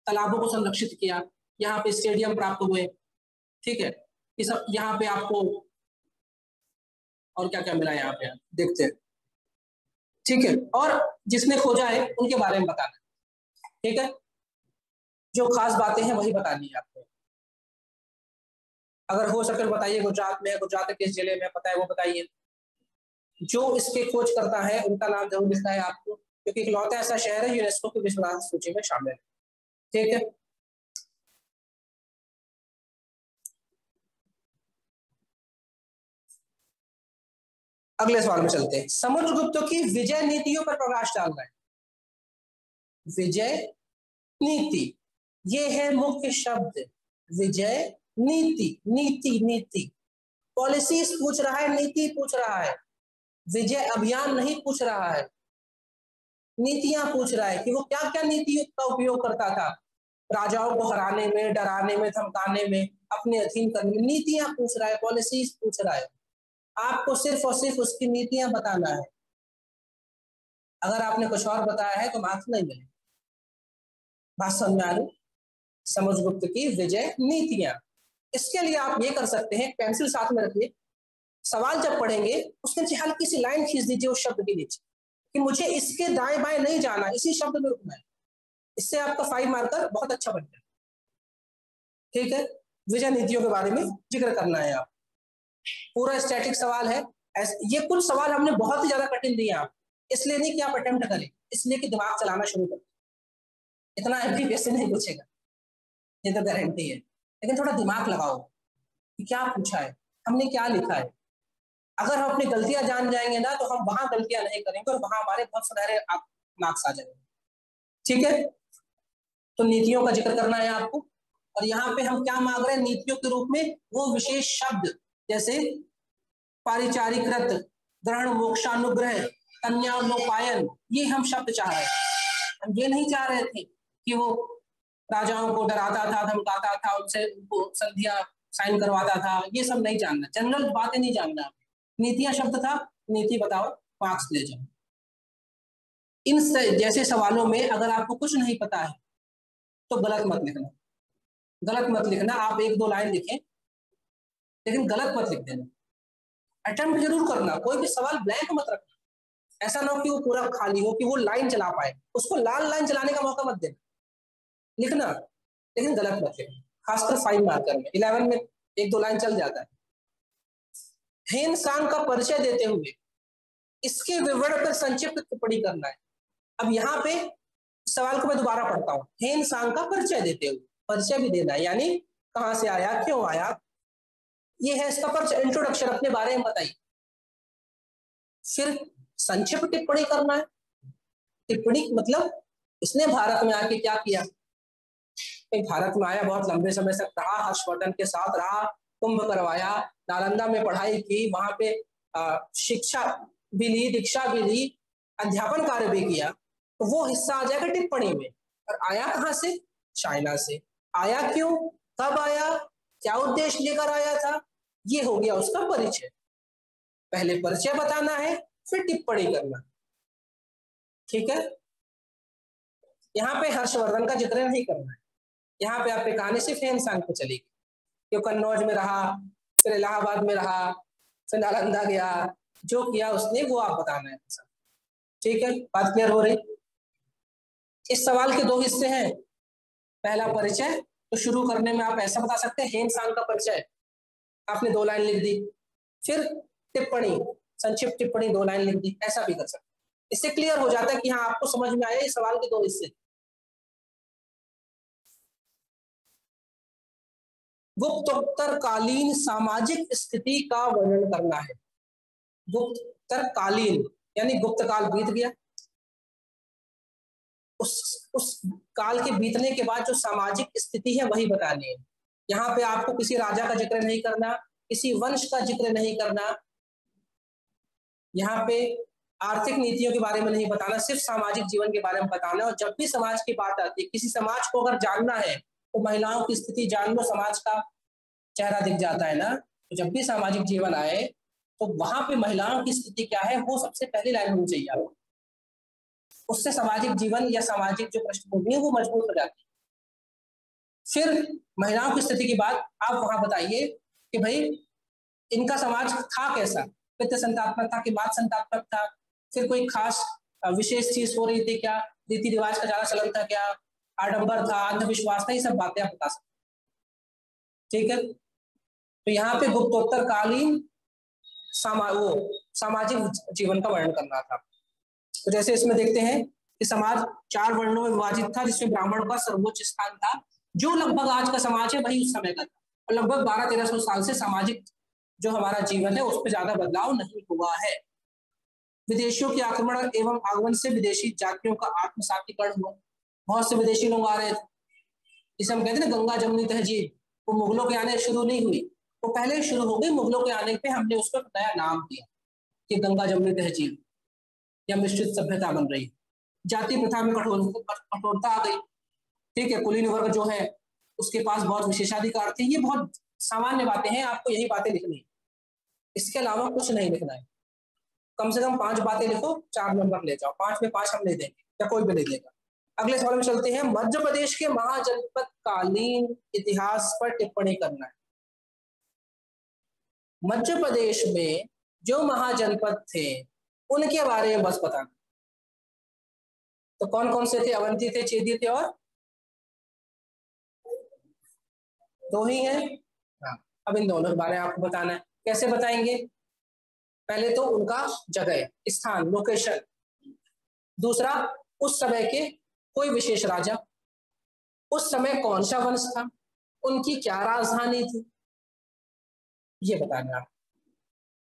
तालाबों को संरक्षित किया, यहाँ पे स्टेडियम प्राप्त हुए। ठीक है, ये सब यहाँ पे आपको, और क्या क्या मिला यहाँ पे देखते हैं। ठीक है, और जिसने खोजा है उनके बारे में बताना। ठीक है, जो खास बातें हैं वही बतानी है आपको। अगर हो सके बताइए गुजरात में है, गुजरात के किस जिले में पता है वो बताइए। जो इसके खोज करता है उनका नाम जरूर लिखना है आपको, क्योंकि इकलौता ऐसा शहर है यूनेस्को की विश्व विरासत सूची में शामिल है। ठीक है, अगले सवाल में चलते हैं। समुद्रगुप्त की विजय नीतियों पर प्रकाश डालना है। विजय नीति, ये है मुख्य शब्द, विजय नीति। नीति नीति, पॉलिसीज पूछ रहा है, नीति पूछ रहा है, विजय अभियान नहीं पूछ रहा है, नीतियां पूछ रहा है कि वो क्या क्या नीतियों का उपयोग करता था, राजाओं को हराने में, डराने में, धमकाने में, अपने अधीन करने में। नीतियां पूछ रहा है, पॉलिसीज पूछ रहा है। आपको सिर्फ और सिर्फ उसकी नीतियां बताना है। अगर आपने कुछ और बताया है तो मार्क्स नहीं मिले। बात समझ में आ रही? समुद्रगुप्त की विजय नीतियां, इसके लिए आप ये कर सकते हैं, पेंसिल साथ में रखिए, सवाल जब पढ़ेंगे उसके नीचे हल्की सी लाइन खींच दीजिए उस शब्द के नीचे कि मुझे इसके दाएं बाएं नहीं जाना, इसी शब्द में रुकना है। इससे आपका 5 मार्कर बहुत अच्छा बन जाए। ठीक है, विजय नीतियों के बारे में जिक्र करना है आप। पूरा स्टैटिक सवाल है। ये कुछ सवाल हमने बहुत ही ज्यादा कठिन दिए आप, इसलिए नहीं कि आप अटेम्प्ट करें, इसलिए कि दिमाग चलाना शुरू करें। इतना एमपीएससी नहीं पूछेगा, ये तो गारंटी है, लेकिन थोड़ा दिमाग लगाओ कि क्या पूछा है, हमने क्या लिखा है। अगर हम अपनी गलतियां जान जाएंगे ना तो हम वहां गलतियां नहीं करेंगे और वहां हमारे बहुत सुनहरे मार्क्स आ जाएंगे। ठीक है, तो नीतियों का जिक्र करना है आपको, और यहाँ पे हम क्या मांग रहे हैं नीतियों के रूप में, वो विशेष शब्द जैसे पारिचारिकृत, ग्रहण मोक्षानुग्रह, कन्यानोपायन, ये हम शब्द चाह रहे हैं। हम ये नहीं चाह रहे थे कि वो राजाओं को डराता था, धमकाता था, उनसे उनको संधियां साइन करवाता था, ये सब नहीं जानना, जनरल बातें नहीं जानना। नीतियां शब्द था, नीति बताओ, मार्क्स ले जाओ। इन जैसे सवालों में अगर आपको कुछ नहीं पता है तो गलत मत लिखना, गलत मत लिखना। आप 1-2 लाइन लिखें लेकिन गलत मत लिख देना। अटेम्प्ट जरूर करना, कोई भी सवाल ब्लैंक मत रखना। ऐसा ना हो कि वो पूरा खाली हो, कि वो लाइन चला पाए, उसको लाल लाइन चलाने का मौका मत देना। लिखना लेकिन गलत मत लिखना, खासकर 5 मार्कर में। 11 में 1-2 लाइन चल जाता है। हेन सांग का परिचय देते हुए इसके विवरण पर संक्षिप्त टिप्पणी करना है। अब यहाँ पे सवाल को मैं दोबारा पढ़ता हूँ। हेन सांग का परिचय देते हुए, परिचय भी देना है, यानी कहाँ से आया, क्यों आया, ये है इसका परिचय, इंट्रोडक्शन, अपने बारे में बताइए। फिर संक्षिप्त टिप्पणी करना है। टिप्पणी मतलब इसने भारत में आके क्या किया, भारत में आया, बहुत लंबे समय तक रहा, हर्षवर्धन के साथ रहा, कुंभ करवाया, नालंदा में पढ़ाई की, वहां पे शिक्षा भी ली, दीक्षा भी ली, अध्यापन कार्य भी किया, तो वो हिस्सा आ जाएगा टिप्पणी में। और आया कहाँ से, चाइना से। आया क्यों, कब आया, क्या उद्देश्य लेकर आया था, ये हो गया उसका परिचय। पहले परिचय बताना है, फिर टिप्पणी करना, ठीक है। यहाँ पे हर्षवर्धन का जिक्र नहीं करना है। यहाँ पे आपकी कहानी सिर्फ हेन सांग पे चलेगी, क्यों कन्नौज में रहा, फिर इलाहाबाद में रहा, फिर नालंदा गया, जो किया उसने वो आप बताना है, ठीक है। बात क्लियर हो रही। इस सवाल के 2 हिस्से हैं। पहला परिचय, तो शुरू करने में आप ऐसा बता सकते हैं, हेन सांग का परिचय, आपने 2 लाइन लिख दी। फिर टिप्पणी, संक्षिप्त टिप्पणी 2 लाइन लिख दी, ऐसा भी कर सकते। इससे क्लियर हो जाता है कि हाँ आपको समझ में आया इस सवाल के 2 हिस्से। गुप्तोत्तरकालीन सामाजिक स्थिति का वर्णन करना है। गुप्तोत्तरकालीन यानी गुप्त काल बीत गया, उस काल के बीतने के बाद जो सामाजिक स्थिति है वही बतानी है। यहाँ पे आपको किसी राजा का जिक्र नहीं करना, किसी वंश का जिक्र नहीं करना, यहाँ पे आर्थिक नीतियों के बारे में नहीं बताना, सिर्फ सामाजिक जीवन के बारे में बताना। और जब भी समाज की बात आती है, किसी समाज को अगर जानना है तो महिलाओं की स्थिति जान लो, समाज का चेहरा दिख जाता है ना। तो जब भी सामाजिक जीवन आए तो वहां पे महिलाओं की स्थिति क्या है वो सबसे पहली लाइन होनी चाहिए आपको। उससे सामाजिक जीवन या सामाजिक जो पृष्ठभूमि है वो मजबूत हो जाती है। फिर महिलाओं की स्थिति के बाद आप वहां बताइए कि भाई इनका समाज था कैसा, पितृ संतात्मक था कि मातृ संतात्मक था, फिर कोई खास विशेष चीज हो रही थी क्या, रीति रिवाज का ज्यादा चलन था क्या, आडंबर था, अंधविश्वास था, ये सब बातें आप बता सकते, ठीक है। तो यहाँ पे गुप्तोत्तरकालीन सामाजिक जीवन का वर्णन करना था। तो जैसे इसमें देखते हैं कि समाज 4 वर्णों में विभाजित था, जिसमें ब्राह्मण का सर्वोच्च स्थान था, जो लगभग आज का समाज है वही उस समय का था। और लगभग 1200-1300 साल से सामाजिक जो हमारा जीवन है उस पर ज्यादा बदलाव नहीं हुआ है। विदेशियों के आक्रमण एवं आगमन से विदेशी जातियों का आत्मसातीकरण हुआ, बहुत से विदेशी लोग आ रहे थे, जिसे हम कहते हैं ना गंगा जमुनी तहजीब, वो मुगलों के आने शुरू नहीं हुई, वो पहले शुरू हो गई। मुगलों के आने पे हमने उसको नया नाम दिया कि गंगा जमुनी तहजीब या मिश्रित सभ्यता बन रही। जाति प्रथा में कठोरता आ गई, ठीक है। कुलीन वर्ग जो है उसके पास बहुत विशेषाधिकार थे। ये बहुत सामान्य बातें हैं, आपको यही बातें लिखनी है, इसके अलावा कुछ नहीं लिखना है। कम से कम 5 बातें लिखो, 4 नंबर ले जाओ, 5 में 5 हम नहीं देंगे या कोई भी नहीं देगा। अगले सवाल में चलते हैं। मध्य प्रदेश के महाजनपद कालीन इतिहास पर टिप्पणी करना है। मध्य प्रदेश में जो महाजनपद थे उनके बारे में बस बताना। तो कौन कौन से थे, अवंती थे, चेदी थे, और 2 ही हैं। हाँ, अब इन दोनों के बारे में आपको बताना है। कैसे बताएंगे, पहले तो उनका जगह, स्थान, लोकेशन, दूसरा उस समय के कोई विशेष राजा, उस समय कौन सा वंश था, उनकी क्या राजधानी थी, ये बताना है।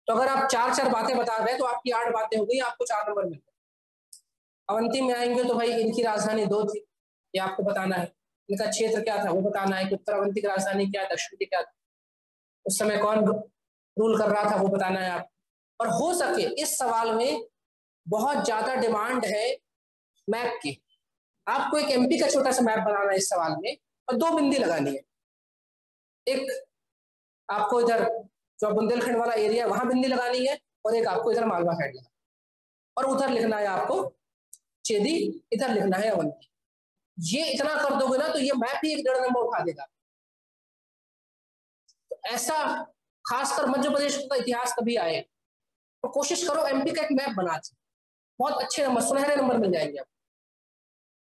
तो अगर आप 4-4 बातें बता रहे हैं तो आपकी 8 बातें हो गई, आपको 4 नंबर मिलते। अवंती में आएंगे तो भाई इनकी राजधानी 2 थी, ये आपको बताना है। इनका क्षेत्र क्या था वो बताना है कि उत्तर अवंती की राजधानी क्या, दक्षिण की क्या, उस समय कौन रूल कर रहा था वो बताना है आप। और हो सके इस सवाल में बहुत ज्यादा डिमांड है मैप की, आपको एक एमपी का छोटा सा मैप बनाना है इस सवाल में, और 2 बिंदी लगानी है। एक आपको इधर जो बुंदेलखंड वाला एरिया है वहां बिंदी लगानी है, और एक आपको इधर मालवा साइड लगाना, और उधर लिखना है आपको चेदी, इधर लिखना है अवंती। ये इतना कर दोगे ना तो ये मैप ही 1.5 नंबर उठा देगा। तो ऐसा खासकर मध्य प्रदेश का इतिहास कभी आए तो कोशिश करो एमपी का एक मैप बना, बहुत अच्छे नंबर, सुनहरे नंबर मिल जाएंगे आपको।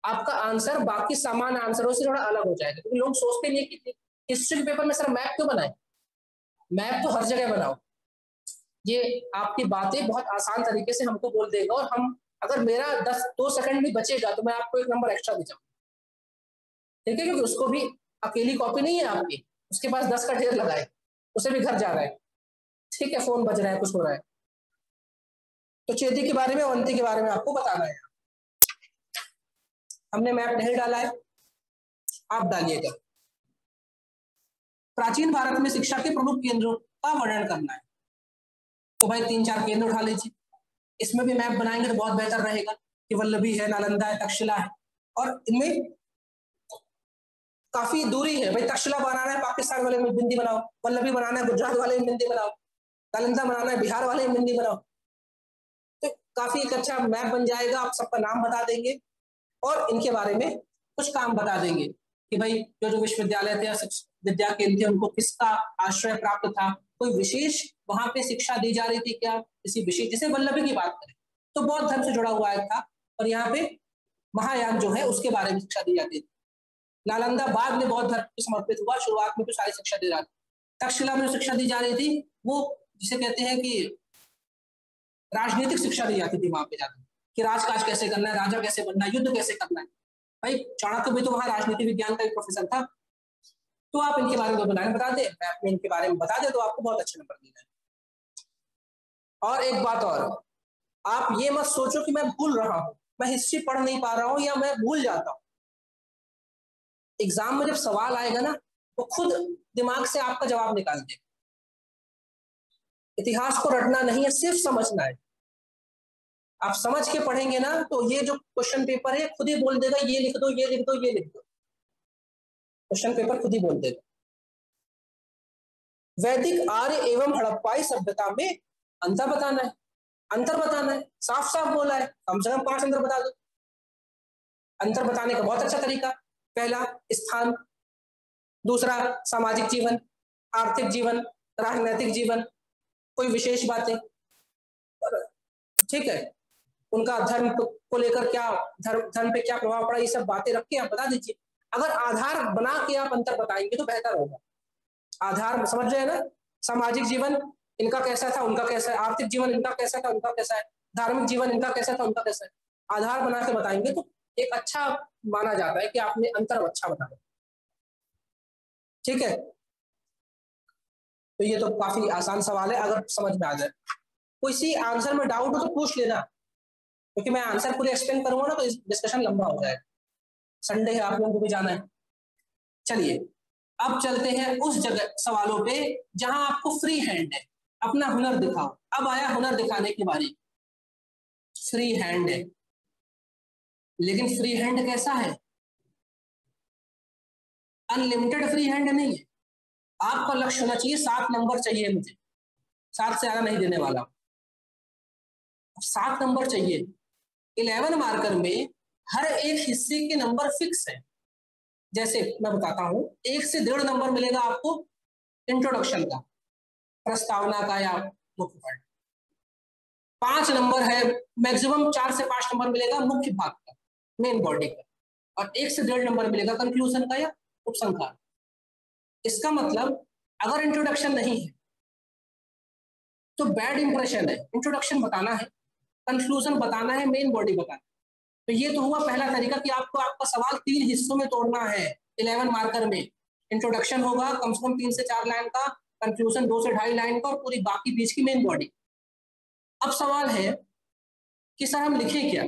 आपका आंसर बाकी सामान्य आंसरों से थोड़ा अलग हो जाएगा, क्योंकि लोग सोचते नहीं कि हिस्ट्री के पेपर में सर मैप क्यों बनाए, मैप तो हर जगह बनाओ। ये आपकी बातें बहुत आसान तरीके से हमको बोल देगा, और हम अगर मेरा 2 सेकंड भी बचेगा तो मैं आपको 1 नंबर एक्स्ट्रा दे जाऊंगा, ठीक है, क्योंकि उसको भी अकेली कॉपी नहीं है आपकी, उसके पास 10 का ढेर लगा है, उसे भी घर जा रहा है, ठीक है, फोन बज रहा है, कुछ हो रहा है। तो चेदी के बारे में, अवंती के बारे में आपको बताना है। हमने मैप नहीं डाला है, आप डालिएगा। प्राचीन भारत में शिक्षा के प्रमुख केंद्रों का वर्णन करना है, तो भाई 3-4 केंद्र उठा लीजिए, इसमें भी मैप बनाएंगे तो बहुत बेहतर रहेगा कि वल्लभी है, नालंदा है, तक्षशिला है, और इनमें काफी दूरी है। भाई तक्षशिला बनाना है पाकिस्तान वाले में बिंदी बनाओ, वल्लभी बनाना है गुजरात वाले में बिंदी बनाओ, नालंदा बनाना है बिहार वाले में बिंदी बनाओ, तो काफी एक अच्छा मैप बन जाएगा। आप सबका नाम बता देंगे और इनके बारे में कुछ काम बता देंगे कि भाई जो जो विश्वविद्यालय थे या विद्या केंद्र थे उनको किसका आश्रय प्राप्त था, कोई विशेष वहां पे शिक्षा दी जा रही थी क्या, किसी विशेष, जैसे वल्लभी की बात करें तो बौद्ध धर्म से जुड़ा हुआ एक था, और यहाँ पे महायान जो है उसके बारे में शिक्षा दी जाती थी। नालंदा बाद में बौद्ध धर्म को समर्पित हुआ, शुरुआत में तो सारी शिक्षा दी जाती, तक्षशिला में शिक्षा दी जा रही थी वो जिसे कहते हैं कि राजनीतिक शिक्षा दी जाती थी वहां पे जाकर, कि राजकाज कैसे करना है, राजा कैसे बनना है, युद्ध कैसे करना है। भाई चाणक्य भी तो वहां राजनीति विज्ञान का एक प्रोफेसर था, तो आप इनके बारे में बता दे, मैप में इनके बारे में बता दे तो आपको बहुत अच्छे नंबर मिल जाए। और एक बात और, आप ये मत सोचो कि मैं भूल रहा हूं, मैं हिस्ट्री पढ़ नहीं पा रहा हूं या मैं भूल जाता हूं। एग्जाम में जब सवाल आएगा ना वो खुद दिमाग से आपका जवाब निकाल देगा। इतिहास को रटना नहीं है, सिर्फ समझना है। आप समझ के पढ़ेंगे ना तो ये जो क्वेश्चन पेपर है खुद ही बोल देगा ये लिख दो, ये लिख दो, ये लिख दो, क्वेश्चन पेपर खुद ही बोल देगा। वैदिक, आर्य एवं हड़प्पाई सभ्यता में अंतर बताना है, अंतर बताना है, साफ साफ बोला है, कम से कम 5 अंतर बता दो। अंतर बताने का बहुत अच्छा तरीका, पहला स्थान, दूसरा सामाजिक जीवन, आर्थिक जीवन, राजनीतिक जीवन, कोई विशेष बातें, ठीक है, उनका धर्म को लेकर क्या, धर्म पे क्या प्रभाव पड़ा, ये सब बातें रख के आप बता दीजिए। अगर आधार बना के आप अंतर बताएंगे तो बेहतर होगा। आधार समझ रहे हैं ना, सामाजिक जीवन इनका कैसा था उनका कैसा है, आर्थिक जीवन इनका कैसा था उनका कैसा है, धार्मिक जीवन इनका कैसा था उनका कैसा है, आधार बना के बताएंगे तो एक अच्छा माना जाता है कि आपने अंतर अच्छा बताया, ठीक है। तो ये तो काफी आसान सवाल है, अगर समझ में आ जाए। कोई सी आंसर में डाउट हो तो पूछ लेना, क्योंकि मैं आंसर पूरे एक्सप्लेन करूंगा ना तो डिस्कशन लंबा हो जाएगा। संडे है, आप लोगों को भी जाना है। चलिए अब चलते हैं उस जगह सवालों पे जहां आपको फ्री हैंड है, अपना हुनर दिखाओ। अब आया हुनर दिखाने की बारी। फ्री हैंड है, लेकिन फ्री हैंड कैसा है, अनलिमिटेड फ्री हैंड नहीं है। आपका लक्ष्य होना चाहिए 7 नंबर चाहिए मुझे, 7 से ज्यादा नहीं देने वाला, 7 नंबर चाहिए। 11 मार्कर में हर एक हिस्से के नंबर फिक्स है। जैसे मैं बताता हूं, 1 से 1.5 नंबर मिलेगा आपको इंट्रोडक्शन का, प्रस्तावना का या मुख्य पार्ट। 5 नंबर है, मैक्सिमम 4 से 5 नंबर मिलेगा मुख्य भाग का, मेन बॉडी का, और 1 से 1.5 नंबर मिलेगा कंक्लूजन का या उपसंहार। इसका मतलब अगर इंट्रोडक्शन नहीं है तो बैड इंप्रेशन है, इंट्रोडक्शन बताना है, कंक्लूजन बताना है, मेन बॉडी बताना है। तो ये तो हुआ पहला तरीका कि आपको आपका सवाल 3 हिस्सों में तोड़ना है। 11 मार्कर में इंट्रोडक्शन होगा कम से कम 3 से 4 लाइन का, कंक्लूजन 2 से 2.5 लाइन का, और पूरी बाकी बीच की मेन बॉडी। अब सवाल है कि सर हम लिखें क्या,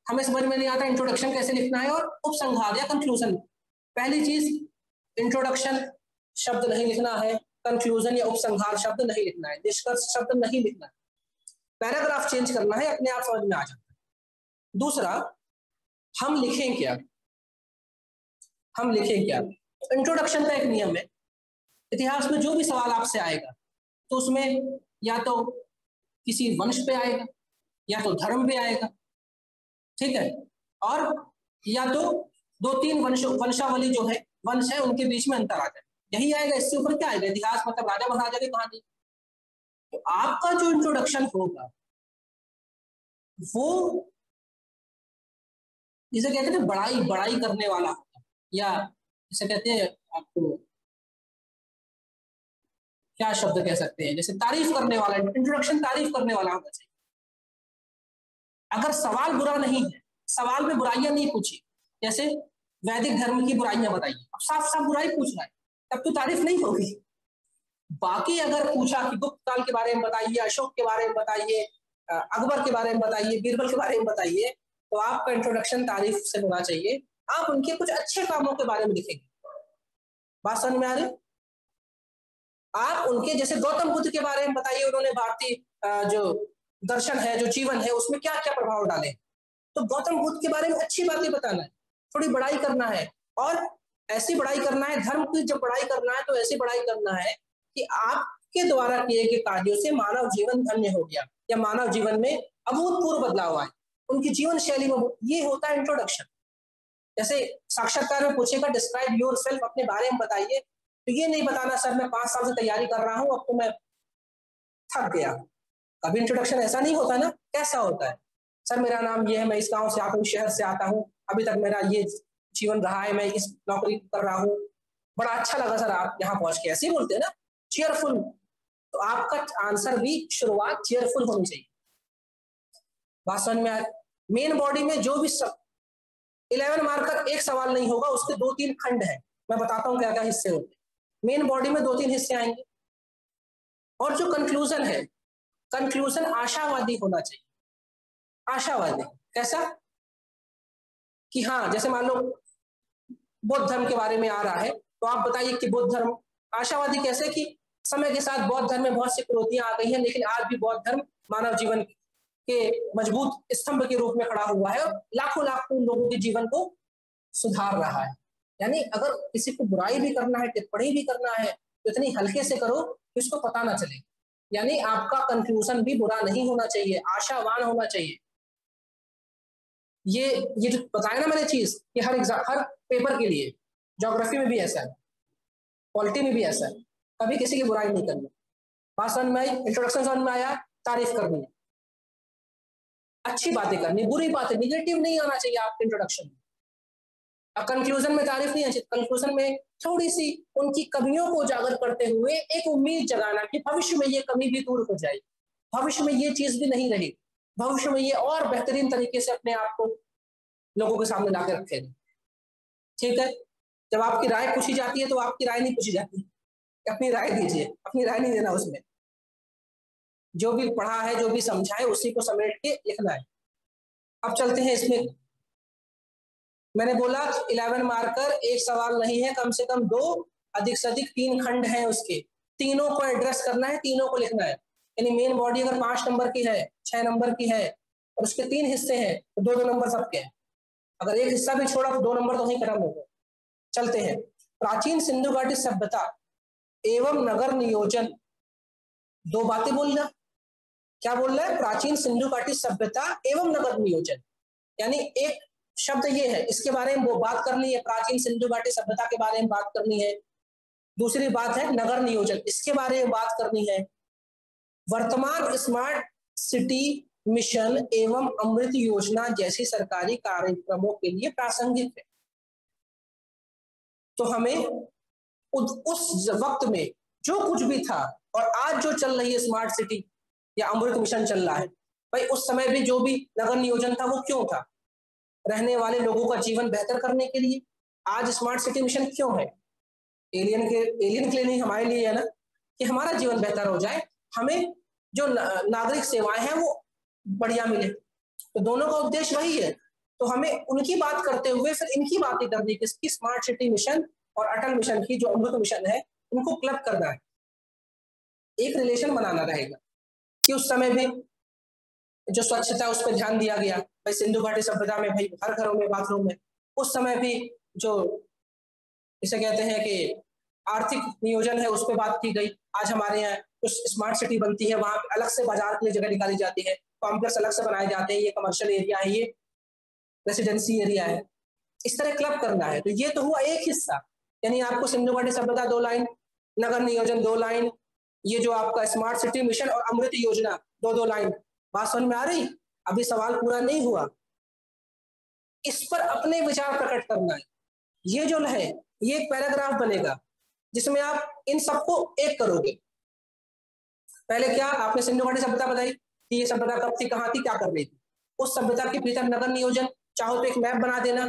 हमें समझ में नहीं आता इंट्रोडक्शन कैसे लिखना है और उपसंहार या कंक्लूजन। पहली चीज, इंट्रोडक्शन शब्द नहीं लिखना है, कंक्लूजन या उपसंहार शब्द नहीं लिखना है, निष्कर्ष शब्द नहीं लिखना है, पैराग्राफ चेंज करना है, अपने आप समझ में आ जाता है। दूसरा, हम लिखें क्या, हम लिखें क्या। इंट्रोडक्शन का एक नियम है, इतिहास में जो भी सवाल आपसे आएगा तो उसमें या तो किसी वंश पे आएगा या तो धर्म पे आएगा, ठीक है, और या तो 2-3 वंशावली जो है वंश है उनके बीच में अंतर आ जाए, यही आएगा। इससे ऊपर क्या आएगा, इतिहास मतलब राजा महाराजा की कहानी। तो आपका जो इंट्रोडक्शन होगा वो जिसे कहते हैं बड़ाई बड़ाई करने वाला, या जिसे कहते हैं आपको क्या शब्द कह सकते हैं, जैसे तारीफ करने वाला, इंट्रोडक्शन तारीफ करने वाला होना चाहिए। अगर सवाल बुरा नहीं है, सवाल में बुराइयां नहीं पूछी, जैसे वैदिक धर्म की बुराइयां बताइए, अब साफ साफ बुराई पूछ रहा है, तब तो तारीफ नहीं होगी। बाकी अगर पूछा कि गुप्त काल के बारे में बताइए, अशोक के बारे में बताइए, अकबर के बारे में बताइए, बीरबल के बारे में बताइए, तो आपका इंट्रोडक्शन तारीफ से होना चाहिए। आप उनके कुछ अच्छे कामों के बारे में लिखेंगे। बात समझ में आ रही? आप उनके जैसे गौतम बुद्ध के बारे में बताइए, उन्होंने भारतीय जो दर्शन है, जो जीवन है, उसमें क्या क्या प्रभाव डाले। तो गौतम बुद्ध के बारे में अच्छी बातें बताना है, थोड़ी बड़ाई करना है, और ऐसी बड़ाई करना है, धर्म की जब बड़ाई करना है तो ऐसी बड़ाई करना है कि आपके द्वारा किए गए कार्यों से मानव जीवन धन्य हो गया, या मानव जीवन में अभूतपूर्व बदलाव आए, उनकी जीवन शैली में। ये होता है इंट्रोडक्शन। जैसे साक्षात्कार में पूछेगा डिस्क्राइब योर सेल्फ, अपने बारे में बताइए, तो ये नहीं बताना सर मैं 5 साल से तैयारी कर रहा हूं, अब तो मैं थक गया। कभी इंट्रोडक्शन ऐसा नहीं होता ना। कैसा होता है, सर मेरा नाम ये है, मैं इस गांव से आता हूँ, शहर से आता हूँ, अभी तक मेरा ये जीवन रहा है, मैं इस नौकरी कर रहा हूँ, बड़ा अच्छा लगा सर आप यहाँ पहुंच के, ऐसे ही बोलते हैं ना, चीयरफुल। तो आपका आंसर भी शुरुआत चीयरफुल होनी चाहिए। बात समझ में आए? मेन बॉडी में जो भी 11 मार्कर एक सवाल नहीं होगा, उसके 2-3 खंड है, मैं बताता हूँ क्या क्या हिस्से होते हैं। मेन बॉडी में 2-3 हिस्से आएंगे, और जो कंक्लूजन है, कंक्लूजन आशावादी होना चाहिए। आशावादी कैसा? कि हाँ, जैसे मान लो बौद्ध धर्म के बारे में आ रहा है, तो आप बताइए कि बौद्ध धर्म आशावादी कैसे, कि समय के साथ बौद्ध धर्म में बहुत सी चुनौतियां आ गई हैं, लेकिन आज भी बौद्ध धर्म मानव जीवन के मजबूत स्तंभ के रूप में खड़ा हुआ है, और लाखों लाखों लोगों के जीवन को सुधार रहा है। यानी अगर किसी को बुराई भी करना है, टिप्पणी भी करना है, तो इतनी हल्के से करो कि उसको पता ना चले। यानी आपका कंक्लूजन भी बुरा नहीं होना चाहिए, आशावान होना चाहिए। ये जो बताया ना मैंने चीज, कि हर पेपर के लिए, ज्योग्राफी में भी ऐसा है, पॉलिटी में भी ऐसा है, कभी किसी की बुराई नहीं करनी। बात समझ में आई? इंट्रोडक्शन समझ में आया? तारीफ करनी है, अच्छी बातें करनी, बुरी बातें, निगेटिव नहीं आना चाहिए आपके इंट्रोडक्शन में। कंक्लूजन में तारीफ नहीं आनी चाहिए, कंक्लूजन में थोड़ी सी उनकी कमियों को उजागर करते हुए एक उम्मीद जगाना कि भविष्य में ये कमी भी दूर हो जाएगी, भविष्य में ये चीज भी नहीं रहेगी, भविष्य में ये और बेहतरीन तरीके से अपने आप को लोगों के सामने लाकर रखेंगे। ठीक है? जब आपकी राय पूछी जाती है तो आपकी राय नहीं पूछी जाती, अपनी राय दीजिए, अपनी राय नहीं देना उसमें, जो भी पढ़ा है, जो भी समझा है, उसी को समेट के लिखना है। अब चलते हैं इसमें, मैंने बोला 11 मार्कर एक सवाल नहीं है, कम से कम 2, अधिक से अधिक 3 खंड हैं, उसके तीनों को एड्रेस करना है, तीनों को लिखना है। यानी मेन बॉडी अगर 5 नंबर की है, 6 नंबर की है, और उसके 3 हिस्से हैं, तो 2-2 नंबर सबके हैं। अगर एक हिस्सा भी छोड़ा तो 2 नंबर तो वहीं खत्म हो गए। चलते हैं, प्राचीन सिंधु घाटी सभ्यता एवं नगर नियोजन, 2 बातें बोलना। क्या बोल रहा है? प्राचीन सिंधु घाटी सभ्यता एवं नगर नियोजन, यानी एक शब्द ये है, इसके बारे में वो बात करनी है, प्राचीन सिंधु घाटी सभ्यता के बारे में बात करनी है। दूसरी बात है नगर नियोजन, इसके बारे में बात करनी है। वर्तमान स्मार्ट सिटी मिशन एवं अमृत योजना जैसी सरकारी कार्यक्रमों के लिए प्रासंगिक है। तो हमें उस वक्त में जो कुछ भी था, और आज जो चल रही है स्मार्ट सिटी या अमृत मिशन चल रहा है, भाई उस समय भी जो भी नगर नियोजन था वो क्यों था? रहने वाले लोगों का जीवन बेहतर करने के लिए। आज स्मार्ट सिटी मिशन क्यों है? एलियन के लिए नहीं, हमारे लिए है ना, कि हमारा जीवन बेहतर हो जाए, हमें जो नागरिक सेवाएं हैं वो बढ़िया मिले। तो दोनों का उद्देश्य वही है। तो हमें उनकी बात करते हुए फिर इनकी बातें करनी, किसकी? स्मार्ट सिटी मिशन और अटल मिशन की, जो अमृत मिशन है, उनको क्लब करना है, एक रिलेशन बनाना रहेगा कि उस समय भी जो स्वच्छता उस पर ध्यान दिया गया। भाई सिंधु घाटी सभ्यता में भाई हर घरों में बाथरूम है, उस समय भी जो इसे कहते हैं कि आर्थिक नियोजन है उस पर बात की गई। आज हमारे यहाँ कुछ स्मार्ट सिटी बनती है, वहां अलग से बाजार के लिए जगह निकाली जाती है, कॉम्प्लेक्स अलग से बनाए जाते हैं, ये कमर्शियल एरिया है, ये रेसिडेंसी एरिया है, इस तरह क्लब करना है। तो ये तो हुआ एक हिस्सा, यानी आपको सिंधु घाटी सभ्यता 2 लाइन, नगर नियोजन 2 लाइन, ये जो आपका स्मार्ट सिटी मिशन और अमृत योजना 2-2 लाइन। बात समझ में आ रही? अभी सवाल पूरा नहीं हुआ। इस पर अपने विचार प्रकट करना है। ये जो है ये एक पैराग्राफ बनेगा जिसमें आप इन सबको एक करोगे। पहले क्या आपने सिंधु घाटी सभ्यता बताई कि ये सभ्यता कब थी, कहाँ थी, क्या कर रही थी। उस सभ्यता के भीतर नगर नियोजन, चाहो तो एक मैप बना देना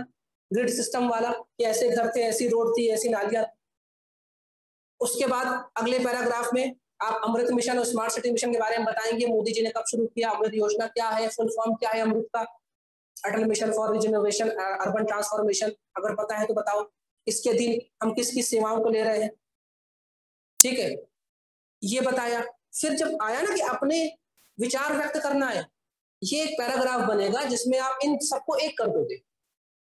ग्रिड सिस्टम वाला कि ऐसे घर थे, ऐसी रोड थी, ऐसी नालियां। उसके बाद अगले पैराग्राफ में आप अमृत मिशन और स्मार्ट सिटी मिशन के बारे में बताएंगे। मोदी जी ने कब शुरू किया, अमृत योजना क्या है, फुल फॉर्म क्या है अमृत का, Atal mission for regeneration urban transformation, अगर पता है तो बताओ, इसके अधीन हम किस किस सेवाओं को ले रहे हैं। ठीक है, ये बताया। फिर जब आया ना कि अपने विचार व्यक्त करना है, ये एक पैराग्राफ बनेगा जिसमें आप इन सबको एक कर दोगे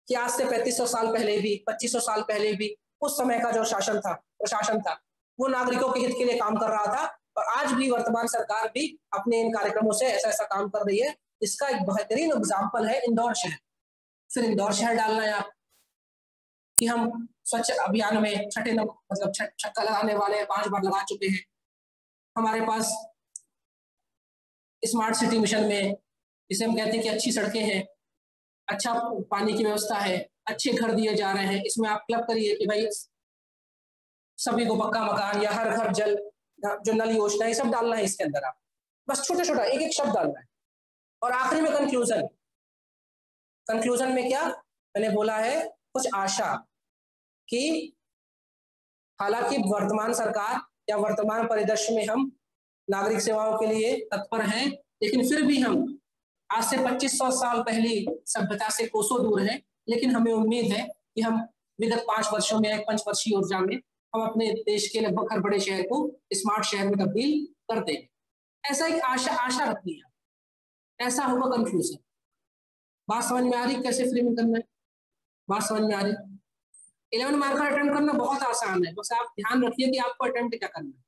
कि आज से 3500 साल पहले भी, 2500 साल पहले भी उस समय का जो शासन था, प्रशासन था, वो नागरिकों के हित के लिए काम कर रहा था, और आज भी वर्तमान सरकार भी अपने इन कार्यक्रमों से ऐसा ऐसा काम कर रही है। इसका एक बेहतरीन एग्जाम्पल है इंदौर शहर। फिर इंदौर शहर डालना है आप कि हम स्वच्छ अभियान में छठे मतलब छक्का लगाने वाले 5 बार लगा चुके हैं। हमारे पास स्मार्ट सिटी मिशन में जिसे हम कहते हैं कि अच्छी सड़कें हैं, अच्छा पानी की व्यवस्था है, अच्छे घर दिए जा रहे हैं। इसमें आप क्लब करिए कि भाई सभी को पक्का मकान या हर घर जल, जो नल योजना, ये सब डालना है इसके अंदर। आप बस छोटा छोटा एक एक शब्द डालना है। और आखिरी में कंक्लूजन। कंक्लूजन में क्या मैंने बोला है, कुछ आशा कि हालांकि वर्तमान सरकार या वर्तमान परिदृश्य में हम नागरिक सेवाओं के लिए तत्पर हैं, लेकिन फिर भी हम आज से 2500 साल पहली सभ्यता से कोसों दूर हैं। लेकिन हमें उम्मीद है कि हम विगत 5 वर्षों में एक पंचवर्षीय ऊर्जा में हम अपने देश के लगभग हर बड़े शहर को स्मार्ट शहर में तब्दील कर देंगे। ऐसा एक आशा रखनी है। ऐसा होगा कंक्लूजन। बात समझ में आ रही कैसे फ्रेमिंग करना है? बात समझ में आ रही? 11 मार्कर अटेम्प्ट करना बहुत आसान है, बस आप ध्यान रखिए कि आपको अटेम्प्ट क्या करना है।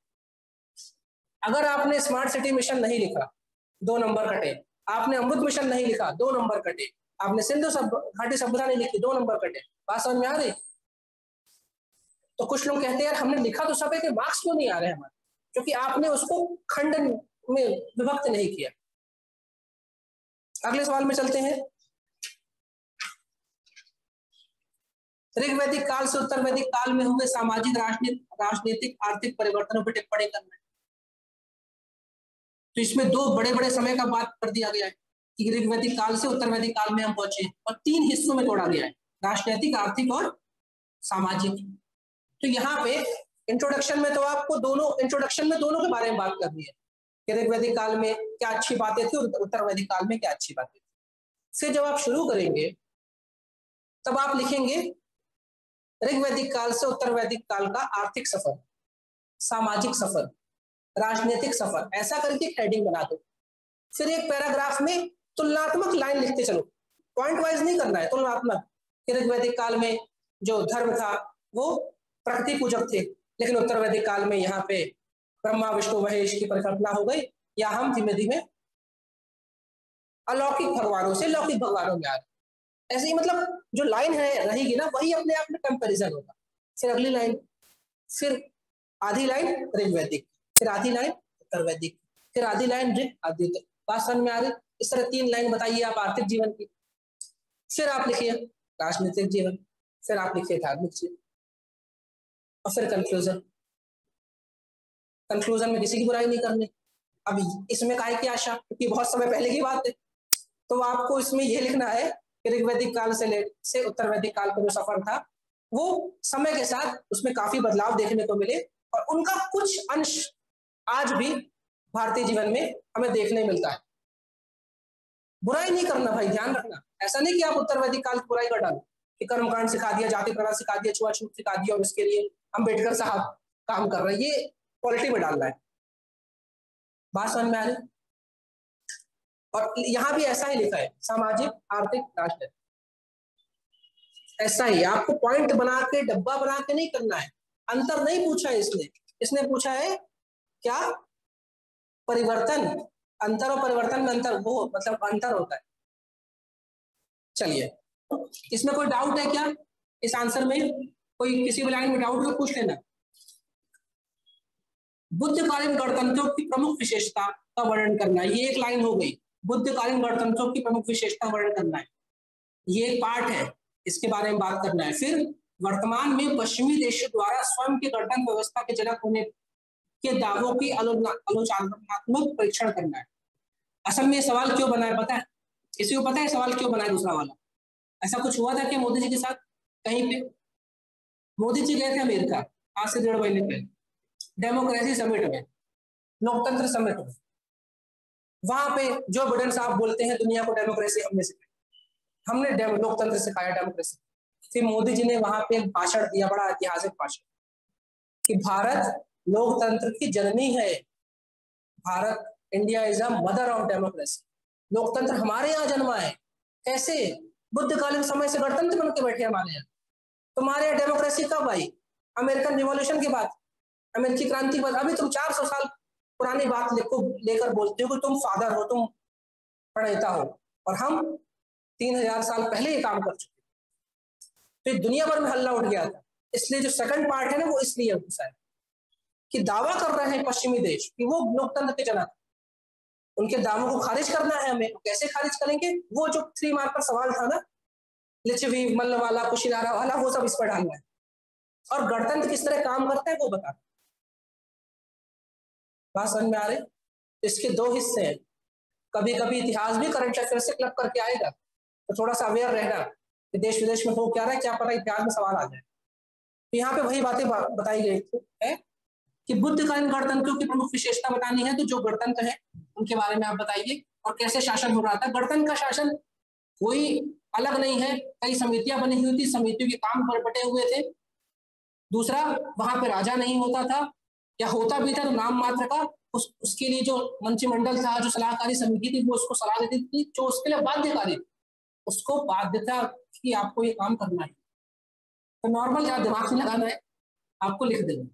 अगर आपने स्मार्ट सिटी मिशन नहीं लिखा 2 नंबर कटे, आपने अमृत मिशन नहीं लिखा 2 नंबर कटे, आपने सिंधु घाटी सभ्यता नहीं लिखी 2 नंबर कटे। बात समझ में आ रही? तो कुछ लोग कहते हैं यार हमने लिखा तो सब है कि मार्क्स क्यों नहीं आ रहे हमारे, क्योंकि आपने उसको खंड में विभक्त नहीं किया। अगले सवाल में चलते हैं। ऋग्वैदिक काल से उत्तर वैदिक काल में हुए सामाजिक राजनीतिक आर्थिक परिवर्तनों पर टिप्पणी करना है। तो इसमें 2 बड़े बड़े समय का बात कर दिया गया है कि ऋग्वैदिक काल से उत्तर वैदिक काल में हम पहुंचे, और 3 हिस्सों में तोड़ा गया है, राजनीतिक, आर्थिक और सामाजिक। तो यहाँ पे इंट्रोडक्शन में तो आपको इंट्रोडक्शन में दोनों के बारे में बात करनी है कि ऋग्वैदिक काल में क्या अच्छी बातें थी और उत्तर वैदिक काल में क्या अच्छी बातें थी। फिर जब आप शुरू करेंगे तब आप लिखेंगे ऋग्वैदिक काल से उत्तर वैदिक काल का आर्थिक सफर, सामाजिक सफर, राजनीतिक सफर, ऐसा करके हेडिंग बना दो। फिर एक पैराग्राफ में तुलनात्मक लाइन लिखते चलो, पॉइंट वाइज नहीं करना है, तुलनात्मक। ऋग्वैदिक काल में जो धर्म था वो प्रकृति पूजक थे, लेकिन उत्तर वैदिक काल में यहाँ पे ब्रह्मा विष्णु महेश की परिकल्पना हो गई, या हम धीमे धीमे अलौकिक भगवानों से लौकिक भगवानों में आ गए। ऐसे ही मतलब जो लाइन है रहेगी ना, वही अपने आप में कंपैरिजन होगा। फिर अगली लाइन, फिर आधी लाइन ऋग्वैदिक, फिर आधी लाइन उत्तर वैदिक, फिर आधी लाइन ऋग, आधी। बात समझ में आ रही? इस तरह 3 लाइन बताइए आप आर्थिक जीवन की, फिर आप लिखिए राजनीतिक जीवन, फिर आप लिखिए धार्मिक जीवन, और फिर कंक्लूजन। कंक्लूजन में किसी की बुराई नहीं करनी। अब इसमें काहे की आशा, क्योंकि बहुत समय पहले की बात है, तो आपको इसमें यह लिखना है कि ऋग्वैदिक काल से उत्तर वैदिक काल का जो सफर था वो समय के साथ उसमें काफी बदलाव देखने को मिले, और उनका कुछ अंश आज भी भारतीय जीवन में हमें देखने मिलता है। बुराई नहीं करना भाई, ध्यान रखना। ऐसा नहीं कि आप उत्तर वैदिक काल की बुराई कर डालो कि कर्मकांड सिखा दिया, जाति प्रथा सिखा दिया, छुआछूत सिखा दिया, और इसके लिए अम्बेडकर साहब काम कर रहे हैं, ये पॉलिटी में डालना है। बात समझ में आ रही? और यहाँ भी ऐसा ही लिखा है, सामाजिक, आर्थिक, राजनीतिक। ऐसा ही आपको पॉइंट बना के, डब्बा बना के नहीं करना है। अंतर नहीं पूछा है इसने पूछा है क्या परिवर्तन, अंतर और परिवर्तन में अंतर, वो मतलब अंतर होता है। चलिए, इसमें कोई डाउट है क्या? इस आंसर में कोई किसी भी लाइन में डाउट हो पूछ लेना। बुद्धकालीन गणतंत्रों की प्रमुख विशेषता का वर्णन करना है, ये एक लाइन हो गई। बुद्धकालीन गणतंत्रों की प्रमुख विशेषता वर्णन करना है। ये एक पार्ट है, इसके बारे में बात करना है। फिर वर्तमान में पश्चिमी देशों द्वारा स्वयं के गणतंत्र व्यवस्था के जनक होने के दावों की आलोचनात्मक परीक्षण करना है। असल में ये सवाल क्यों बना है पता है? किसी को पता है सवाल क्यों बना है दूसरा वाला? ऐसा कुछ हुआ था कि मोदी जी के साथ कहीं पे? मोदी जी गए थे अमेरिका आज से 1.5 महीने पहले, डेमोक्रेसी समिट में, लोकतंत्र समिट में। वहां पे जो बिडेन साहब बोलते हैं दुनिया को डेमोक्रेसी हमने सिखाई, हमने लोकतंत्र सिखाया, डेमोक्रेसी। फिर मोदी जी ने वहां पे एक भाषण दिया, बड़ा ऐतिहासिक भाषण, कि भारत लोकतंत्र की जननी है, Bharat, India is a mother of democracy. लोकतंत्र हमारे यहाँ जन्मा है। कैसे? बुद्धकालीन समय से गणतंत्र बन के बैठे हमारे यहाँ। तुम्हारे यहाँ डेमोक्रेसी कब आई? अमेरिकन रिवॉल्यूशन के बाद, अमेरिकी क्रांति के बाद। अभी तुम 400 साल पुरानी बात लेकर बोलते हो कि तुम फादर हो, तुम प्रणेता हो, और हम 3000 साल पहले ये काम कर चुके। तो दुनिया भर में हल्ला उठ गया था। इसलिए जो सेकंड पार्ट है ना, वो इसलिए घुसा है कि दावा कर रहे हैं पश्चिमी देश कि वो लोकतंत्र के जनक, उनके दावों को खारिज करना है हमें। कैसे खारिज करेंगे? वो जो 3 मार्क पर सवाल था ना, लिच्छवी, मल्ल वाला, कुशीनारा वाला, वो सब इस पर डालना है। और गणतंत्र किस तरह काम करता है वो बता। बात समझ में आ रही? इसके 2 हिस्से हैं। कभी कभी इतिहास भी करंट अफेयर से क्लब करके आएगा, तो थोड़ा सा अवेयर रहना कि देश विदेश में हो क्या रहा है, क्या पता इतिहास में सवाल आ जाए। तो यहाँ पे वही बातें बताई गई है कि बुद्धकालीन गणतंत्रों की प्रमुख विशेषता बतानी है। तो जो गणतंत्र है उनके बारे में आप बताइए, और कैसे शासन हो रहा था। गणतंत्र का शासन कोई अलग नहीं है, कई समितियां बनी हुई थी, समितियों के काम पर बटे हुए थे। दूसरा, वहां पे राजा नहीं होता था, या होता भी था तो नाम मात्र का। उसके लिए जो मंत्रिमंडल था, जो सलाहकारी समिति थी, वो उसको सलाह देती थी, जो उसके लिए बाध्यकारी, उसको बाध्यता कि आपको ये काम करना है। तो नॉर्मल ज्यादा दिमाग से लगाना है, आपको लिख देना।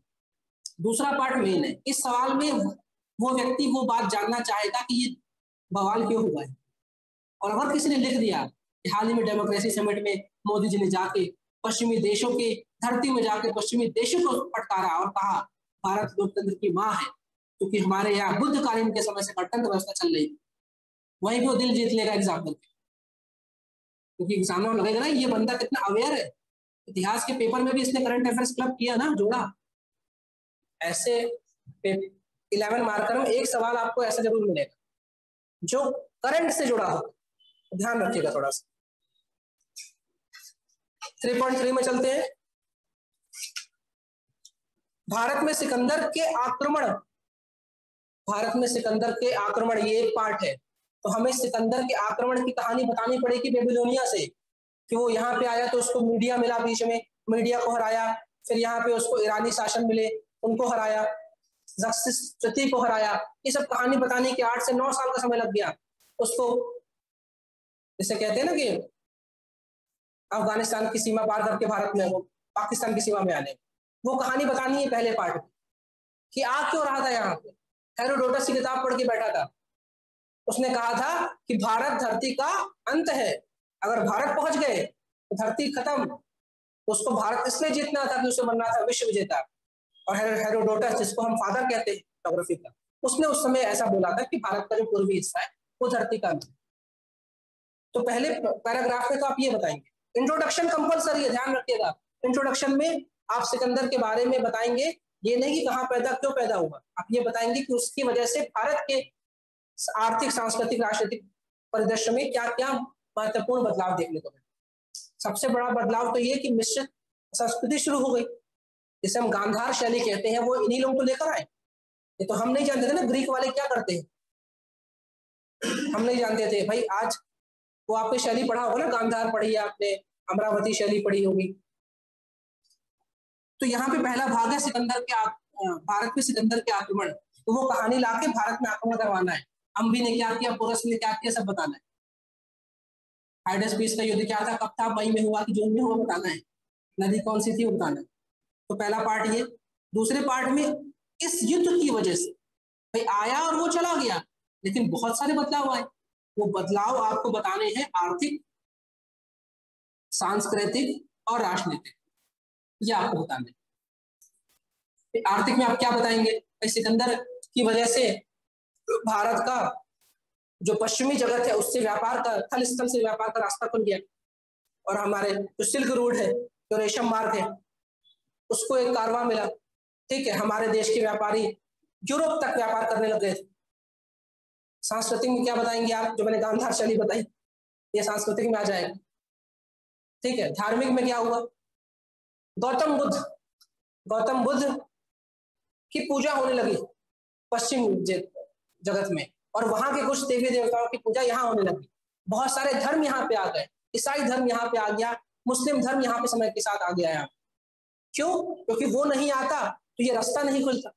दूसरा पार्ट मेन है। इस सवाल में वो व्यक्ति वो बात जानना चाहेगा कि ये बवाल क्यों हुआ है। और अगर किसी ने लिख दिया कि हाल ही में डेमोक्रेसी समिट में मोदी जी ने जाके पश्चिमी देशों के धरती में जाके पश्चिमी देशों को फटकारा और कहा भारत लोकतंत्र की माँ है, क्योंकि हमारे यहाँ बुद्धकालीन के समय से गणतंत्र व्यवस्था चल रही है, वहीं भी वो दिल जीत लेगा एग्जाम में। क्योंकि एग्जाम में लगेगा ना ये बंदा कितना अवेयर है। इतिहास के पेपर में भी इसने करंट अफेयर्स क्लब किया ना, जोड़ा। ऐसे 11 मार्कर में एक सवाल आपको ऐसा जरूर मिलेगा जो करंट से जुड़ा हो, ध्यान रखिएगा थोड़ा सा। 3.3 में चलते हैं। भारत में सिकंदर के आक्रमण, भारत में सिकंदर के आक्रमण, ये एक पार्ट है। तो हमें सिकंदर के आक्रमण की कहानी बतानी पड़ेगी बेबीलोनिया से, कि वो यहाँ पे आया तो उसको मीडिया मिला, बीच में मीडिया को हराया। फिर यहाँ पे उसको ईरानी शासन मिले, उनको हराया, जक्सिस को हराया। ये सब कहानी बताने के 8 से 9 साल का समय लग गया उसको। जैसे कहते हैं ना कि अफगानिस्तान की सीमा पार करके भारत में, वो पाकिस्तान की सीमा में आने, वो कहानी बतानी है पहले पार्ट में, कि आ क्यों रहा था यहाँ पे। हेरोडोटस की किताब पढ़ के बैठा था, उसने कहा था कि भारत धरती का अंत है, अगर भारत पहुंच गए तो धरती खत्म। तो उसको भारत इसलिए जीतना था कि उसे बनना था विश्व विजेता। और हेरोडोटस, जिसको हम फादर कहते हैं ज्योग्राफी का, उसने उस समय ऐसा बोला था कि भारत का जो पूर्वी हिस्सा है वो धरती का अंत है। तो पहले पैराग्राफ में तो आप ये बताएंगे, इंट्रोडक्शन कंपलसरी है, ध्यान रखिएगा। इंट्रोडक्शन में आप सिकंदर के बारे में बताएंगे, ये नहीं कि कहाँ पैदा, क्यों पैदा हुआ, आप ये बताएंगे कि उसकी वजह से भारत के आर्थिक, सांस्कृतिक, राजनीतिक परिदृश्य में क्या क्या महत्वपूर्ण बदलाव देखने को मिले। सबसे बड़ा बदलाव तो ये कि मिश्रित संस्कृति शुरू हो गई, जिसे हम गांधार शैली कहते हैं, वो इन्हीं लोगों को लेकर आए। ये तो हम नहीं जानते थे ना ग्रीक वाले क्या करते हैं, हम नहीं जानते थे भाई। आज वो आपने शैली पढ़ा होगा ना, गांधार पढ़ी है आपने, अमरावती शैली पढ़ी होगी। तो यहाँ पे पहला भाग है सिकंदर के भारत में सिकंदर के आक्रमण। तो वो कहानी लाके भारत में आक्रमण करवाना है। अम्बी ने क्या किया, पुरस ने क्या किया, सब बताना है। हाइडेस्पीस का युद्ध क्या था, कब था, मई में हुआ कि जून में हुआ, बताना है। नदी कौन सी थी, वो बताना है। तो पहला पार्ट ये। दूसरे पार्ट में इस युद्ध की वजह से भाई आया और वो चला गया, लेकिन बहुत सारे बदलाव आए। वो बदलाव आपको बताने हैं आर्थिक, सांस्कृतिक और राजनीतिक, ये आपको बताने। आर्थिक में आप क्या बताएंगे? भाई सिकंदर की वजह से भारत का जो पश्चिमी जगत है उससे व्यापार का, थल स्थल से व्यापार का रास्ता खुल गया। और हमारे जो सिल्क रूट है, जो रेशम मार्ग है, उसको एक कारवां मिला। ठीक है, हमारे देश के व्यापारी यूरोप तक व्यापार करने लग गए थे। सांस्कृतिक में क्या बताएंगे आप? जो मैंने गांधार शैली बताई, ये सांस्कृतिक में आ जाएगा। ठीक है, धार्मिक में क्या हुआ? गौतम बुद्ध की पूजा होने लगी पश्चिम जगत में, और वहां के कुछ देवी देवताओं की पूजा यहाँ होने लगी। बहुत सारे धर्म यहाँ पे आ गए, ईसाई धर्म यहाँ पे आ गया, मुस्लिम धर्म यहाँ पे समय के साथ आ गया है। क्यों? क्योंकि वो नहीं आता तो ये रास्ता नहीं खुलता।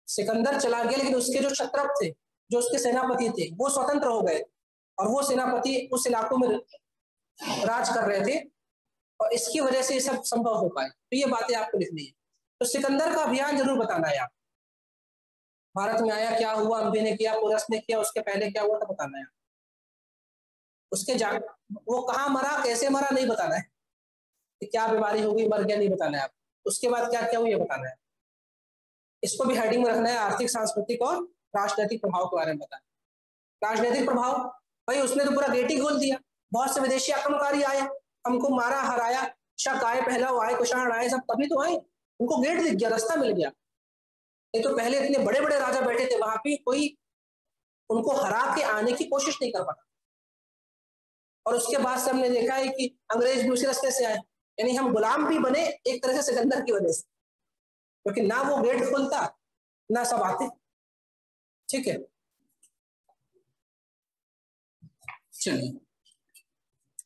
सिकंदर चला गया, लेकिन उसके जो क्षत्रप थे, जो उसके सेनापति थे, वो स्वतंत्र हो गए, और वो सेनापति उस इलाकों में राज कर रहे थे, और इसकी वजह से ये सब संभव हो पाए। तो ये बातें आपको लिखनी है। तो सिकंदर का अभियान जरूर बताना है आप। भारत में आया, क्या हुआ, अम्बे ने किया, पोरस ने किया, उसके पहले क्या हुआ था बताना है। उसके वो कहाँ मरा, कैसे मरा, नहीं बताना है। क्या बीमारी हो गई, मर गया, नहीं बताना है आप। उसके बाद क्या क्या हुआ ये बताना है। इसको भी हेडिंग में रखना है, आर्थिक, सांस्कृतिक और राजनीतिक प्रभाव के बारे में बताना। राजनीतिक प्रभाव, भाई उसने तो पूरा गेट ही खोल दिया। बहुत से विदेशी आक्रमणकारी आए, हमको मारा, हराया, शक आए, पहला आए, कुषाण आए, सब तभी तो आए। उनको गेट दिख गया, रास्ता मिल गया। ये तो पहले इतने बड़े बड़े राजा बैठे थे वहां पे, कोई उनको हरा के आने की कोशिश नहीं कर पाता। और उसके बाद से हमने देखा है कि अंग्रेज दूसरे रास्ते से आए, यानी हम गुलाम भी बने एक तरह से सिकंदर की वजह से, क्योंकि ना वो गेट खुलता ना सब आते। ठीक है, चलिए,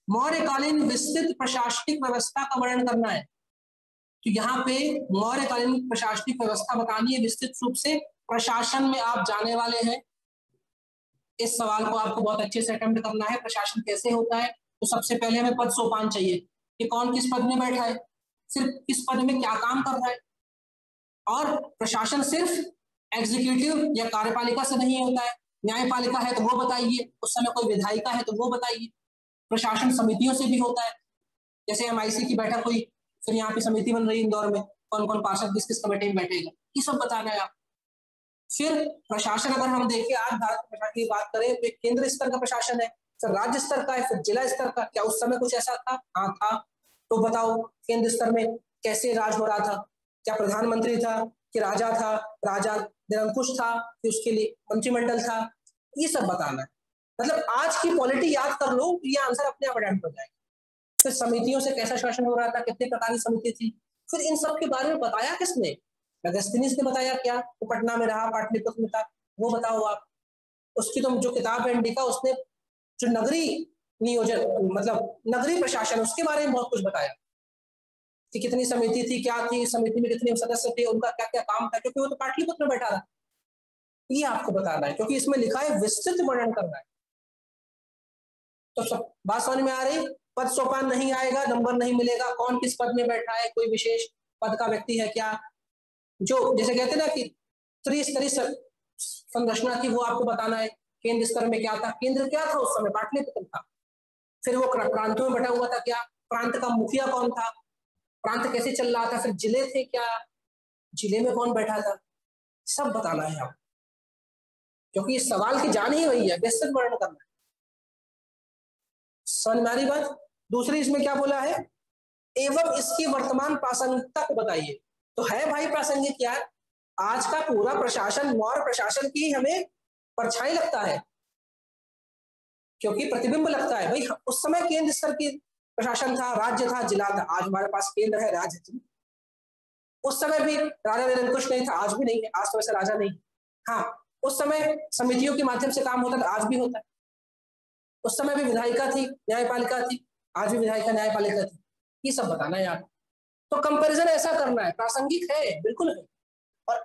मौर्यकालीन विस्तृत प्रशासनिक व्यवस्था का वर्णन करना है। तो यहाँ पे मौर्यकालीन प्रशासनिक व्यवस्था बतानी है विस्तृत रूप से। प्रशासन में आप जाने वाले हैं, इस सवाल को आपको बहुत अच्छे से अटेम्प्ट करना है। प्रशासन कैसे होता है? तो सबसे पहले हमें पद सोपान चाहिए कि कौन किस पद में बैठा है, सिर्फ किस पद में क्या काम कर रहा है। और प्रशासन सिर्फ एग्जीक्यूटिव या कार्यपालिका से नहीं होता है। न्यायपालिका है तो वो बताइए, उस समय कोई विधायिका है तो वो बताइए। प्रशासन समितियों से भी होता है, जैसे MIC की बैठक हुई, फिर यहाँ पे समिति बन रही इंदौर में, कौन कौन पार्षद किस किस कमेटी में बैठेगा, ये सब बताना है आप। फिर प्रशासन अगर हम देखें, आज भारत के प्रशासन की बात करें तो केंद्र स्तर का प्रशासन है, फिर राज्य स्तर का है, फिर जिला स्तर का। क्या उस समय कुछ ऐसा था? हाँ था। तो बताओ केंद्र स्तर में कैसे राज हो रहा था? क्या प्रधानमंत्री था कि राजा था, राजा निरंकुश था कि उसके लिए मंत्रिमंडल था? ये सब बताना है। मतलब आज की पॉलिटी याद कर लो, ये आंसर अपने आप अटेम्प्ट हो जाएगा। फिर समितियों से कैसा शासन हो रहा था, कितने प्रकार की समिति थी, फिर इन सब के बारे में बताया किसने? अगस्तीनियस ने बताया। क्या वो पटना में रहा, पाटलिपुत्र में था, वो बताओ आप। उसकी तो जो किताब है इंडिका, उसने जो नगरी नियोजन, मतलब नगरी प्रशासन, उसके बारे में बहुत कुछ बताया कि कितनी समिति थी, क्या थी, समिति में कितने सदस्य थे, उनका क्या क्या काम था, क्योंकि वो तो पाटलिपुत्र में बैठा था। ये आपको बताना है, क्योंकि इसमें लिखा है विस्तृत वर्णन करना है। तो सब बात समझ में आ रही? पद सोपान नहीं आएगा, नंबर नहीं मिलेगा, कौन किस पद में बैठा है, कोई विशेष पद का व्यक्ति है क्या, जो जैसे कहते हैं ना कि त्रिस्तरीय संरचना थी, वो आपको बताना है। केंद्र स्तर में क्या था, केंद्र क्या था उस समय? पाटलिपुत्र था। फिर वो प्रांतों में बटा हुआ था, क्या प्रांत का मुखिया कौन था, प्रांत कैसे चल रहा था, फिर जिले थे क्या, जिले में कौन बैठा था, सब बताना है आप, क्योंकि इस सवाल की जान ही वही है, विस्तृत वर्णन करना है। समझ में आ रही बात? दूसरी इसमें क्या बोला है? एवं इसकी वर्तमान प्रासंगिकता को बताइए। तो है भाई प्रासंगिक क्या? आज का पूरा प्रशासन मौर्य प्रशासन की हमें परछाई लगता है, क्योंकि प्रतिबिंब लगता है। भाई उस समय केंद्र स्तर की प्रशासन था, राज्य था, जिला था। आज हमारे पास केंद्र है, राज्य है। उस समय भी राजा निरंकुश नहीं था, आज भी नहीं है। आज तो वैसे राजा नहीं। हाँ, उस समय समितियों के माध्यम से काम होता था, आज भी होता है। उस समय भी विधायिका थी, न्यायपालिका थी, आज भी विधायिका न्यायपालिका थी। ये सब बताना है यार। तो कंपैरिजन ऐसा करना है, प्रासंगिक है, बिल्कुल है। और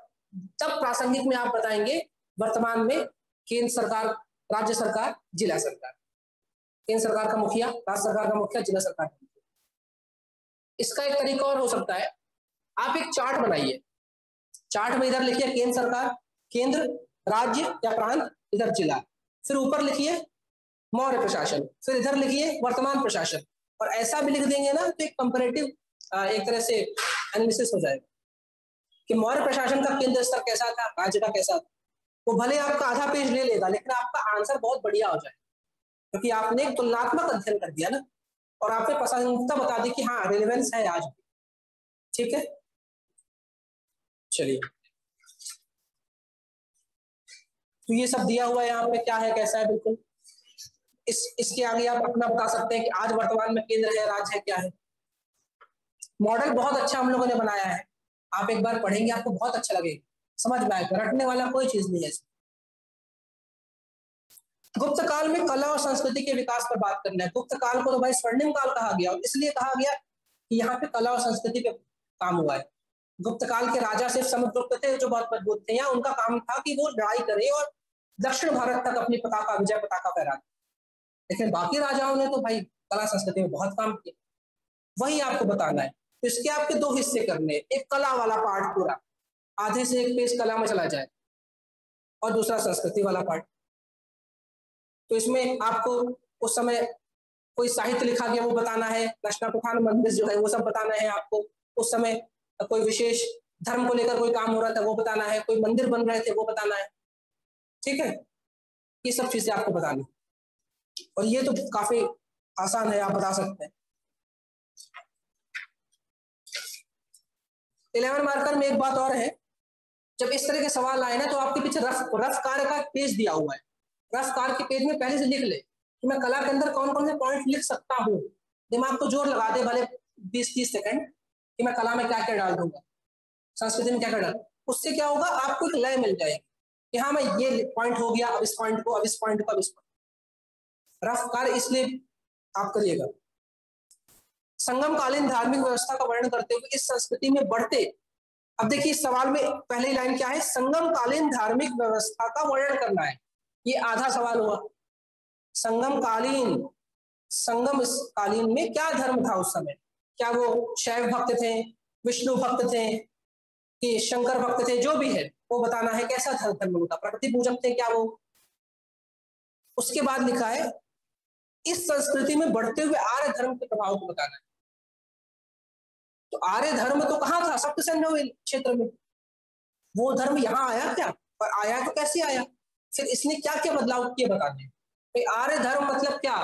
तब प्रासंगिक में आप बताएंगे वर्तमान में केंद्र सरकार, राज्य सरकार, जिला सरकार, केंद्र सरकार का मुखिया, राज्य सरकार का मुखिया, जिला सरकार का मुखिया। इसका एक तरीका और हो सकता है, आप एक चार्ट बनाइए। चार्ट में इधर लिखिए केंद्र सरकार, केंद्र, राज्य या प्रांत, इधर जिला, फिर ऊपर लिखिए मौर्य प्रशासन, फिर इधर लिखिए वर्तमान प्रशासन। और ऐसा भी लिख देंगे ना तो एक कंपैरेटिव एक तरह से एनालिसिस हो जाएगा कि मौर्य प्रशासन का केंद्र स्तर कैसा था, राज्य का कैसा था। वो भले आपका आधा पेज ले लेगा, लेकिन आपका आंसर बहुत बढ़िया हो जाएगा। क्योंकि आपने एक तुलनात्मक अध्ययन कर दिया ना, और आपने प्रासंगिकता बता दी कि हाँ रिलेवेंस है आज भी। ठीक है, चलिए, तो ये सब दिया हुआ है यहाँ पे, क्या है कैसा है, बिल्कुल इसके आगे आप अपना बता सकते हैं कि आज वर्तमान में केंद्र है, राज्य है, क्या है। मॉडल बहुत अच्छा हम लोगों ने बनाया है, आप एक बार पढ़ेंगे आपको बहुत अच्छा लगेगा, समझ में आएगा, रटने वाला कोई चीज नहीं है। गुप्त काल में कला और संस्कृति के विकास पर बात करना है। गुप्त काल को तो भाई स्वर्णिम काल कहा गया, और इसलिए कहा गया कि यहाँ पे कला और संस्कृति पे काम हुआ है। गुप्त काल के राजा सिर्फ समुद्रगुप्त थे जो बहुत मजबूत थे, या उनका काम था कि वो लड़ाई करे और दक्षिण भारत तक अपनी पताका, विजय पताका फहराते। लेकिन बाकी राजाओं ने तो भाई कला संस्कृति में बहुत काम किया, वही आपको बताना है। तो इसके आपके दो हिस्से करने, एक कला वाला पार्ट पूरा, आधे से एक पेज कला में चला जाए, और दूसरा संस्कृति वाला पार्ट। तो इसमें आपको उस समय कोई साहित्य लिखा गया वो बताना है, रचना प्रधान मंदिर जो है वो सब बताना है आपको। उस समय कोई विशेष धर्म को लेकर कोई काम हो रहा था वो बताना है, कोई मंदिर बन रहे थे वो बताना है। ठीक है, ये सब चीजें आपको बतानी, और ये तो काफी आसान है, आप बता सकते हैं। 11 मार्कर में एक बात और है, जब इस तरह के सवाल आए ना तो आपके पीछे रफ कार्य का पेज दिया हुआ है। रफ कार्य के पेज में पहले से लिख ले कि मैं कला के अंदर कौन कौन से पॉइंट लिख सकता हूँ। दिमाग को जोर लगा दे भले 20-30 सेकंड कि मैं कला में क्या क्या डाल दूंगा, संस्कृति में क्या क्या डाल। उससे क्या होगा, आपको एक लय मिल जाएगी कि हाँ मैं ये पॉइंट हो गया, अब इस पॉइंट को, अब इस पॉइंट को, अब इस पॉइंट। रफ कार्य इसलिए आप करिएगा। संगमकालीन धार्मिक व्यवस्था का वर्णन करते हुए इस संस्कृति में बढ़ते, अब देखिए इस सवाल में पहली लाइन क्या है, संगमकालीन धार्मिक व्यवस्था का वर्णन करना है। ये आधा सवाल हुआ। संगमकालीन, संगम कालीन में क्या धर्म था उस समय, क्या वो शैव भक्त थे, विष्णु भक्त थे, कि शंकर भक्त थे, जो भी है वो बताना है। कैसा धर्म उनका, प्रकृति पूजक थे क्या वो। उसके बाद लिखा है इस संस्कृति में बढ़ते हुए आर्य धर्म के प्रभाव को बताना है। तो आर्य धर्म तो कहाँ था, सप्त सिंधु क्षेत्र में, वो धर्म यहाँ आया क्या, और आया तो कैसे आया, फिर इसने क्या क्या बदलाव किए बताने। आर्य धर्म मतलब क्या,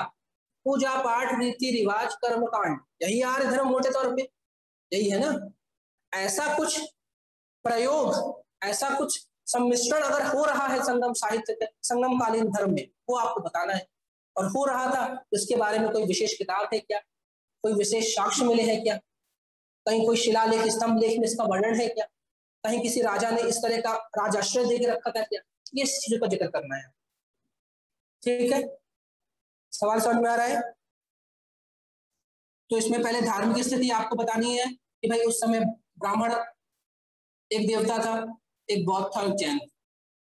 पूजा पाठ रीति रिवाज कर्म कांड, यही आर्य धर्म मोटे तौर पे, यही है ना। ऐसा कुछ प्रयोग, ऐसा कुछ सम्मिश्रण अगर हो रहा है संगम साहित्य, संगम कालीन धर्म में, वो आपको बताना है। और हो रहा था इसके बारे में कोई विशेष किताब है क्या, कोई विशेष साक्ष्य मिले हैं क्या, कहीं कोई शिलालेख स्तंभ लेख में इसका वर्णन है क्या, कहीं किसी राजा ने इस तरह का राजाश्रय देकर रखा था क्या, ये चीजों का जिक्र करना है। ठीक है, सवाल समझ में आ रहा है। तो इसमें पहले धार्मिक स्थिति आपको बतानी है कि भाई उस समय ब्राह्मण एक देवता था, एक बौद्ध था, एक जैन,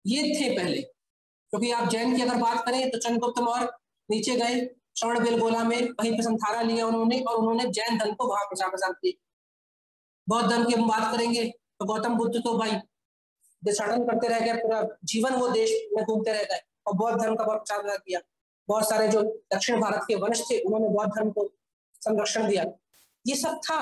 ये थे पहले। क्योंकि आप जैन की अगर बात करें तो चंद्रगुप्त मौर्य नीचे गए श्रवणबेलगोला में, वहीं पर संथारा लिया उन्होंने, और उन्होंने जैन धर्म को वहां प्रचार किया। बौद्ध धर्म की हम बात करेंगे तो गौतम बुद्ध तो भाई देशाटन करते रह गए, पूरा जीवन वो देश में घूमते रह गए और बौद्ध धर्म का बहुत प्रचार किया। बहुत सारे जो दक्षिण भारत के वंश थे उन्होंने बौद्ध धर्म को संरक्षण दिया, ये सब था।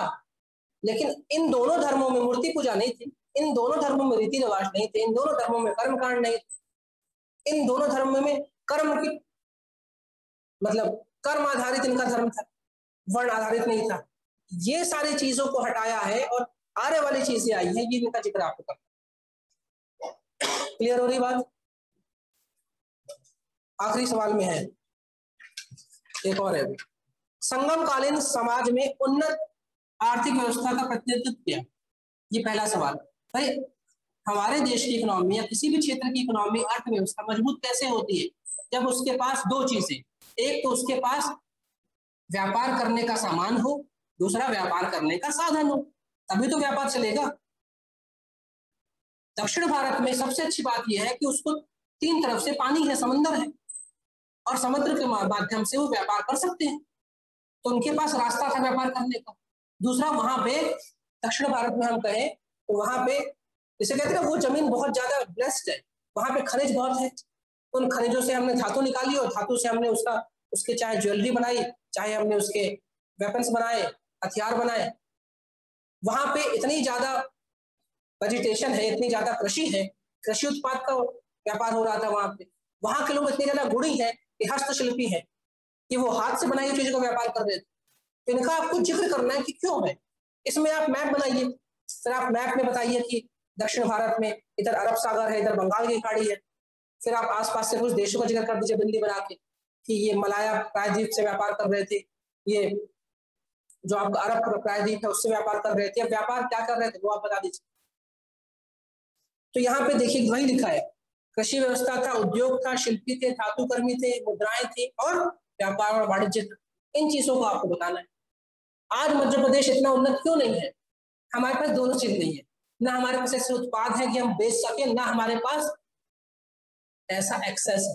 लेकिन इन दोनों धर्मों में मूर्ति पूजा नहीं थी, इन दोनों धर्मों में रीति रिवाज नहीं थे, इन दोनों धर्मों में कर्मकांड नहीं थे, इन दोनों धर्मों में कर्म की मतलब कर्म आधारित इनका धर्म था, वर्ण आधारित नहीं था। ये सारी चीजों को हटाया है और आने वाली चीजें आई है, ये इनका जिक्र आपको करना। क्लियर हो रही बात। आखिरी सवाल में है, एक और है, संगमकालीन समाज में उन्नत आर्थिक व्यवस्था का प्रतिनिधित्व किया। ये पहला सवाल। भाई हमारे देश की इकोनॉमी या किसी भी क्षेत्र की इकोनॉमी, अर्थव्यवस्था मजबूत कैसे होती है, जब उसके पास दो चीजें, एक तो उसके पास व्यापार करने का सामान हो, दूसरा व्यापार करने का साधन हो, तभी तो व्यापार चलेगा। दक्षिण भारत में सबसे अच्छी बात यह है कि उसको तीन तरफ से पानी है, समंदर है, और समुद्र के माध्यम से वो व्यापार कर सकते हैं, तो उनके पास रास्ता था व्यापार करने का। दूसरा, वहां पे दक्षिण भारत में हम कहें तो वहां पे जैसे कहते हैं वो जमीन बहुत ज्यादा ब्लेस्ड है, वहां पे खनिज बहुत है, उन खनिजों से हमने धातु निकाली और धातु से हमने उसके चाहे ज्वेलरी बनाई, चाहे हमने उसके वेपन्स बनाए, हथियार बनाए। वहां पे इतनी ज्यादा वेजिटेशन है, इतनी ज्यादा कृषि है, कृषि उत्पाद का व्यापार हो रहा था वहां पे। वहां के लोग इतने ज्यादा गुणी है कि हस्तशिल्पी है, कि वो हाथ से बनाई हुई चीजों का व्यापार कर रहे थे। तो इनका आपको जिक्र करना है कि क्यों है। इसमें आप मैप बनाइए, फिर आप मैप में बताइए कि दक्षिण भारत में इधर अरब सागर है, इधर बंगाल की खाड़ी है। फिर आप आसपास से कुछ देशों का जिक्र कर दीजिए बिंदी बना के कि ये मलाया प्रायद्वीप से व्यापार कर रहे थे, ये जो आपका अरब प्रायद्वीप है उससे व्यापार कर रहे थे। अब व्यापार क्या कर रहे थे वो आप बता दीजिए। तो यहाँ पे देखिए वही लिखा है, कृषि व्यवस्था था, उद्योग था, शिल्पी थे, धातुकर्मी थे, मुद्राएं थी और व्यापार और वाणिज्य था। इन चीजों को आपको बताना है। आज मध्य प्रदेश इतना उन्नत क्यों नहीं है? हमारे पास दोनों चीज नहीं है, ना हमारे पास ऐसे उत्पाद है कि हम बेच सके, ना हमारे पास ऐसा एक्सेस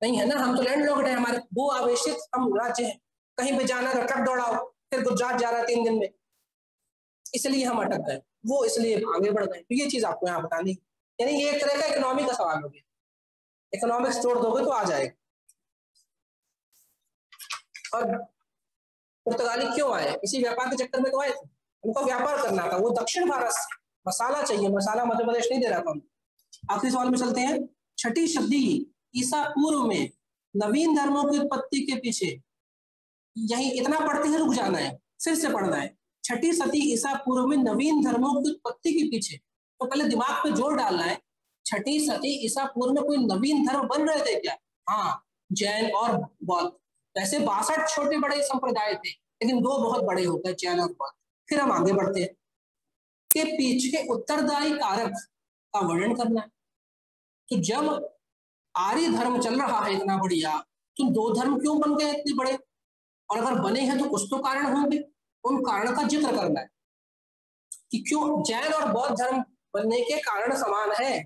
नहीं है ना। हम तो लैंडलॉक्ड है, हमारे भू आवेशित हम राज्य है, कहीं पे जाना तो ट्रक दौड़ाओ, फिर गुजरात जा रहा है 3 दिन में, इसलिए हम अटक गए, वो इसलिए आगे बढ़ गए। तो ये चीज आपको यहाँ बतानी, यानी ये एक तरह का इकोनॉमी का सवाल हो गया। इकोनॉमिक्स जोड़ दोगे तो आ जाएगा। और पुर्तगाली क्यों आए? इसी व्यापार के चक्कर में तो आए थे, उनको व्यापार करना था। वो दक्षिण भारत से मसाला चाहिए, मसाला मध्य प्रदेश नहीं दे रहा था। आखिरी सवाल में चलते हैं। 6ठी सदी ईसा पूर्व में नवीन धर्मों की उत्पत्ति के पीछे, यही इतना पढ़ते हैं रुक जाना है, फिर से पढ़ना है। 6ठी सदी ईसा पूर्व में नवीन धर्मों की उत्पत्ति के पीछे, तो पहले दिमाग पे जोर डालना है। 6ठी सदी ईसा पूर्व में कोई नवीन धर्म बन रहे थे क्या? हाँ, जैन और बौद्ध। वैसे 62 छोटे बड़े संप्रदाय थे, लेकिन 2 बहुत बड़े होते हैं, जैन और बौद्ध। फिर हम आगे बढ़ते हैं के पीछे उत्तरदायी कारक का वर्णन करना है। तो जब आर्य धर्म चल रहा है इतना बढ़िया, तो 2 धर्म क्यों बन गए इतने बड़े? और अगर बने हैं तो कुछ तो कारण होंगे, उन कारण का जिक्र करना है कि क्यों जैन और बौद्ध धर्म बनने के कारण समान है,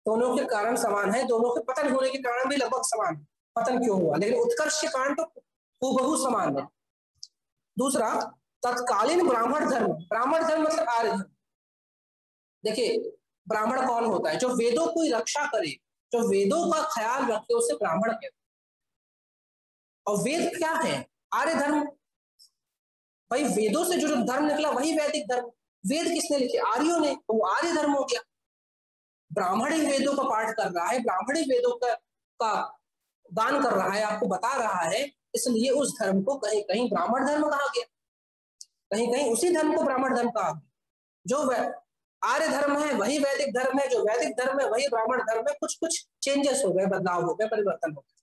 दोनों के कारण समान है, दोनों के पतन होने के कारण भी लगभग समान है। पतन क्यों हुआ, लेकिन उत्कर्ष के कारण तो हूबहू समान है। दूसरा, तत्कालीन ब्राह्मण धर्म, ब्राह्मण धर्म मतलब आर्य धर्म। देखिए ब्राह्मण कौन होता है? जो वेदों की रक्षा करे, जो वेदों का ख्याल रखे, उसे ब्राह्मण कहते हैं। और वेद क्या है? आर्य धर्म। भाई वेदों से जो धर्म निकला वही वैदिक धर्म। वेद किसने लिखे? आर्यों ने, तो वो आर्य धर्म हो गया। ब्राह्मण ही वेदों का पाठ कर रहा है, ब्राह्मण ही वेदों का दान कर रहा है, आपको बता रहा है, इसलिए उस धर्म को कहीं कहीं ब्राह्मण धर्म कहा गया, कहीं कहीं उसी धर्म को ब्राह्मण धर्म कहा गया। जो आर्य धर्म है वही वैदिक धर्म है, जो वैदिक धर्म है वही ब्राह्मण धर्म है। कुछ कुछ चेंजेस हो गए, बदलाव हो गए, परिवर्तन हो गए।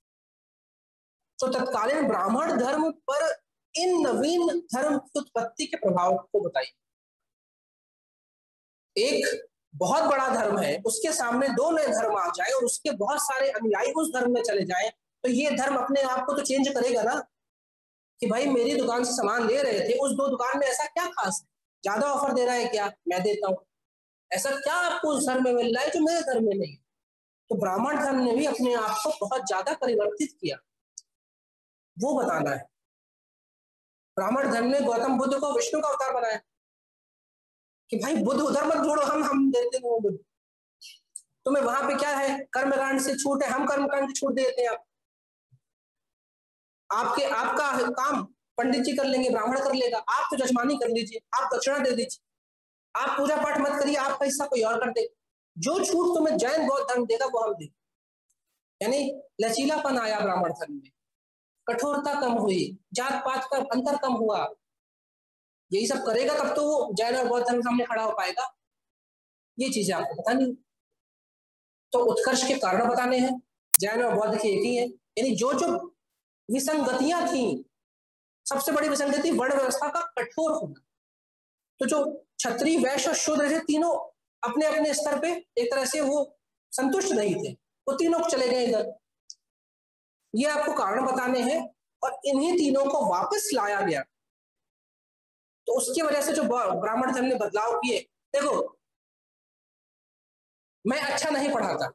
तो तत्कालीन ब्राह्मण धर्म पर इन नवीन धर्म की उत्पत्ति के प्रभाव को बताइए। एक बहुत बड़ा धर्म है, उसके सामने 2 नए धर्म आ जाए और उसके बहुत सारे अनुयायी उस धर्म में चले जाएं, तो ये धर्म अपने आप को तो चेंज करेगा ना, कि भाई मेरी दुकान से सामान ले रहे थे, उस 2 दुकान में ऐसा क्या खास है? ज्यादा ऑफर दे रहा है क्या? मैं देता हूँ। ऐसा क्या आपको उस धर्म में मिल रहा है जो मेरे धर्म में नहीं? तो ब्राह्मण धर्म ने भी अपने आप को बहुत ज्यादा परिवर्तित किया, वो बताना है। ब्राह्मण धर्म ने गौतम बुद्ध को विष्णु का अवतार बनाया कि भाई बुद्ध उधर मत जोड़ो, हम देते हैं बुद्ध। तुम्हें वहां पे क्या है? कर्मकांड से छूट है, हम कर्मकांड की छूट देते हैं। आपका काम पंडित जी कर लेंगे, ब्राह्मण कर लेगा, आप तो जजमानी कर लीजिए, आप दक्षिणा दे दीजिए, आप पूजा पाठ मत करिए, आपका हिस्सा कोई और कर दे। जो छूट तुम्हें जैन बौद्ध धर्म देगा वो हम देंगे। यानी लचीलापन आया ब्राह्मण धर्म में, कठोरता कम हुई, जात पात का अंतर कम हुआ। यही सब करेगा तब तो वो जैन और बौद्ध धर्म सामने खड़ा हो पाएगा। ये चीजें आपको बतानी। तो उत्कर्ष के कारण बताने हैं, जैन और बौद्ध की एक ही है। यानी जो जो विसंगतियां थी, सबसे बड़ी विसंगति वर्ण व्यवस्था का कठोर होना। तो जो क्षत्रिय, वैश्य और शूद्र थे, तीनों अपने अपने स्तर पे एक तरह से वो संतुष्ट नहीं थे, वो तीनों चले गए इधर। ये आपको कारण बताने हैं और इन्हीं तीनों को वापस लाया गया। तो उसकी वजह से जो ब्राह्मण धर्म ने बदलाव किए, देखो मैं अच्छा नहीं पढ़ाता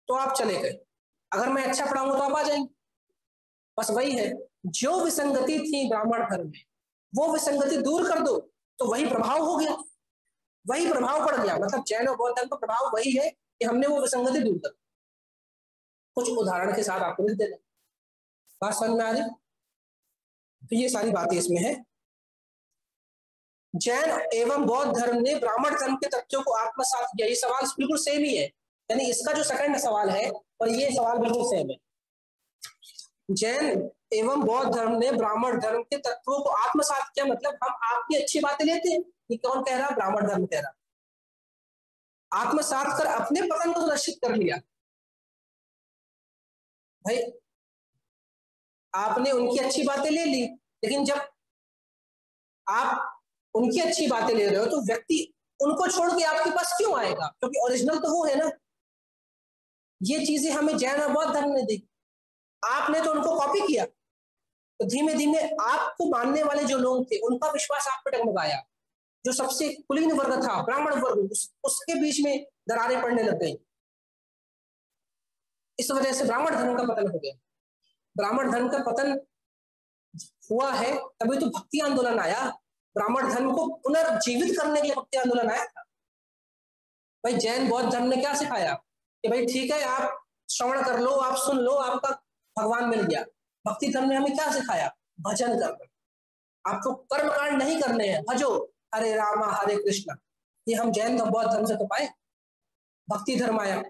तो आप चले गए, अगर मैं अच्छा पढ़ाऊंगा तो आप आ जाएंगे। बस वही है, जो विसंगति थी ब्राह्मण धर्म में वो विसंगति दूर कर दो तो वही प्रभाव हो गया, वही प्रभाव पड़ गया। मतलब जैन और बौद्ध धर्म का प्रभाव वही है कि हमने वो विसंगति दूर कर। कुछ उदाहरण के साथ आपको लिख देना, बात समझ में आ रही? तो ये सारी बातें इसमें है। जैन एवं बौद्ध धर्म ने ब्राह्मण धर्म के तथ्यों को आत्मसात किया। ये सवाल बिल्कुल सेम ही है, यानी इसका जो सेकंड सवाल है और ये सवाल बिल्कुल सेम है। जैन एवं बौद्ध धर्म ने ब्राह्मण धर्म के तत्वों को आत्मसात किया, मतलब हम आपकी अच्छी बातें लेते हैं। ये कौन कह रहा? ब्राह्मण धर्म कह रहा। आत्मसात कर अपने पतन को सुनिश्चित कर लिया। भाई आपने उनकी अच्छी बातें ले ली, लेकिन जब आप उनकी अच्छी बातें ले रहे हो तो व्यक्ति उनको छोड़ के आपके पास क्यों आएगा? क्योंकि ओरिजिनल तो वो है ना। ये चीजें हमें जैन और बौद्ध धर्म ने दी, आपने तो उनको कॉपी किया। तो धीमे धीमे आपको मानने वाले जो लोग थे उनका विश्वास आप पे डगमगाया। जो सबसे कुलीन वर्ग था, ब्राह्मण वर्ग, उसके बीच में दरारें पड़ने लग गई। इस वजह से ब्राह्मण धर्म का पतन हो गया। ब्राह्मण धर्म का पतन हुआ है तभी तो भक्ति आंदोलन आया। ब्राह्मण धर्म को पुनर्जीवित करने के लिए भक्ति आंदोलन आया था। भाई जैन बौद्ध धर्म ने क्या सिखाया कि भाई ठीक है, आप श्रवण कर लो, आप सुन लो, आपका भगवान मिल गया। भक्ति धर्म ने हमें क्या सिखाया? भजन करना। आपको कर्म कांड नहीं करने हैं, भजो हरे रामा हरे कृष्णा। ये हम जैन और बौद्ध धर्म से तो पाए। भक्ति धर्म आया,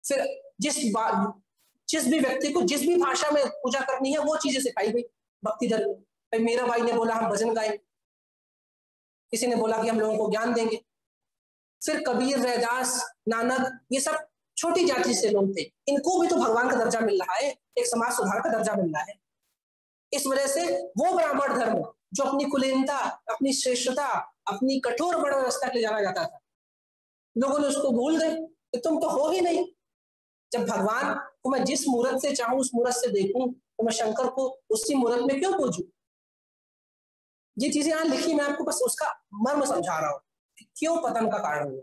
फिर जिस भी व्यक्ति को जिस भी भाषा में पूजा करनी है वो चीजें सिखाई गई भक्ति धर्म। भाई मीरा बाई ने बोला हम भजन गाएंगे, किसी ने बोला कि हम लोगों को ज्ञान देंगे। फिर कबीर, रैदास, नानक, ये सब छोटी जाति से लोग थे, इनको भी तो भगवान का दर्जा मिल रहा है, एक समाज सुधार का दर्जा मिल रहा है। इस वजह से वो ब्राह्मण धर्म जो अपनी कुलीनता, अपनी श्रेष्ठता, अपनी कठोर वर्ण व्यवस्था के लिए जाना जाता था, लोगों ने उसको भूल गए कि तुम तो हो ही नहीं। जब भगवान को मैं जिस मूर्त से चाहूं उस मूर्त से देखूं, तो मैं शंकर को उसी मूर्त में क्यों पूजूं? ये चीजें यहां लिखी, मैं आपको बस उसका मर्म समझा रहा हूं क्यों पतन का कारण हुआ।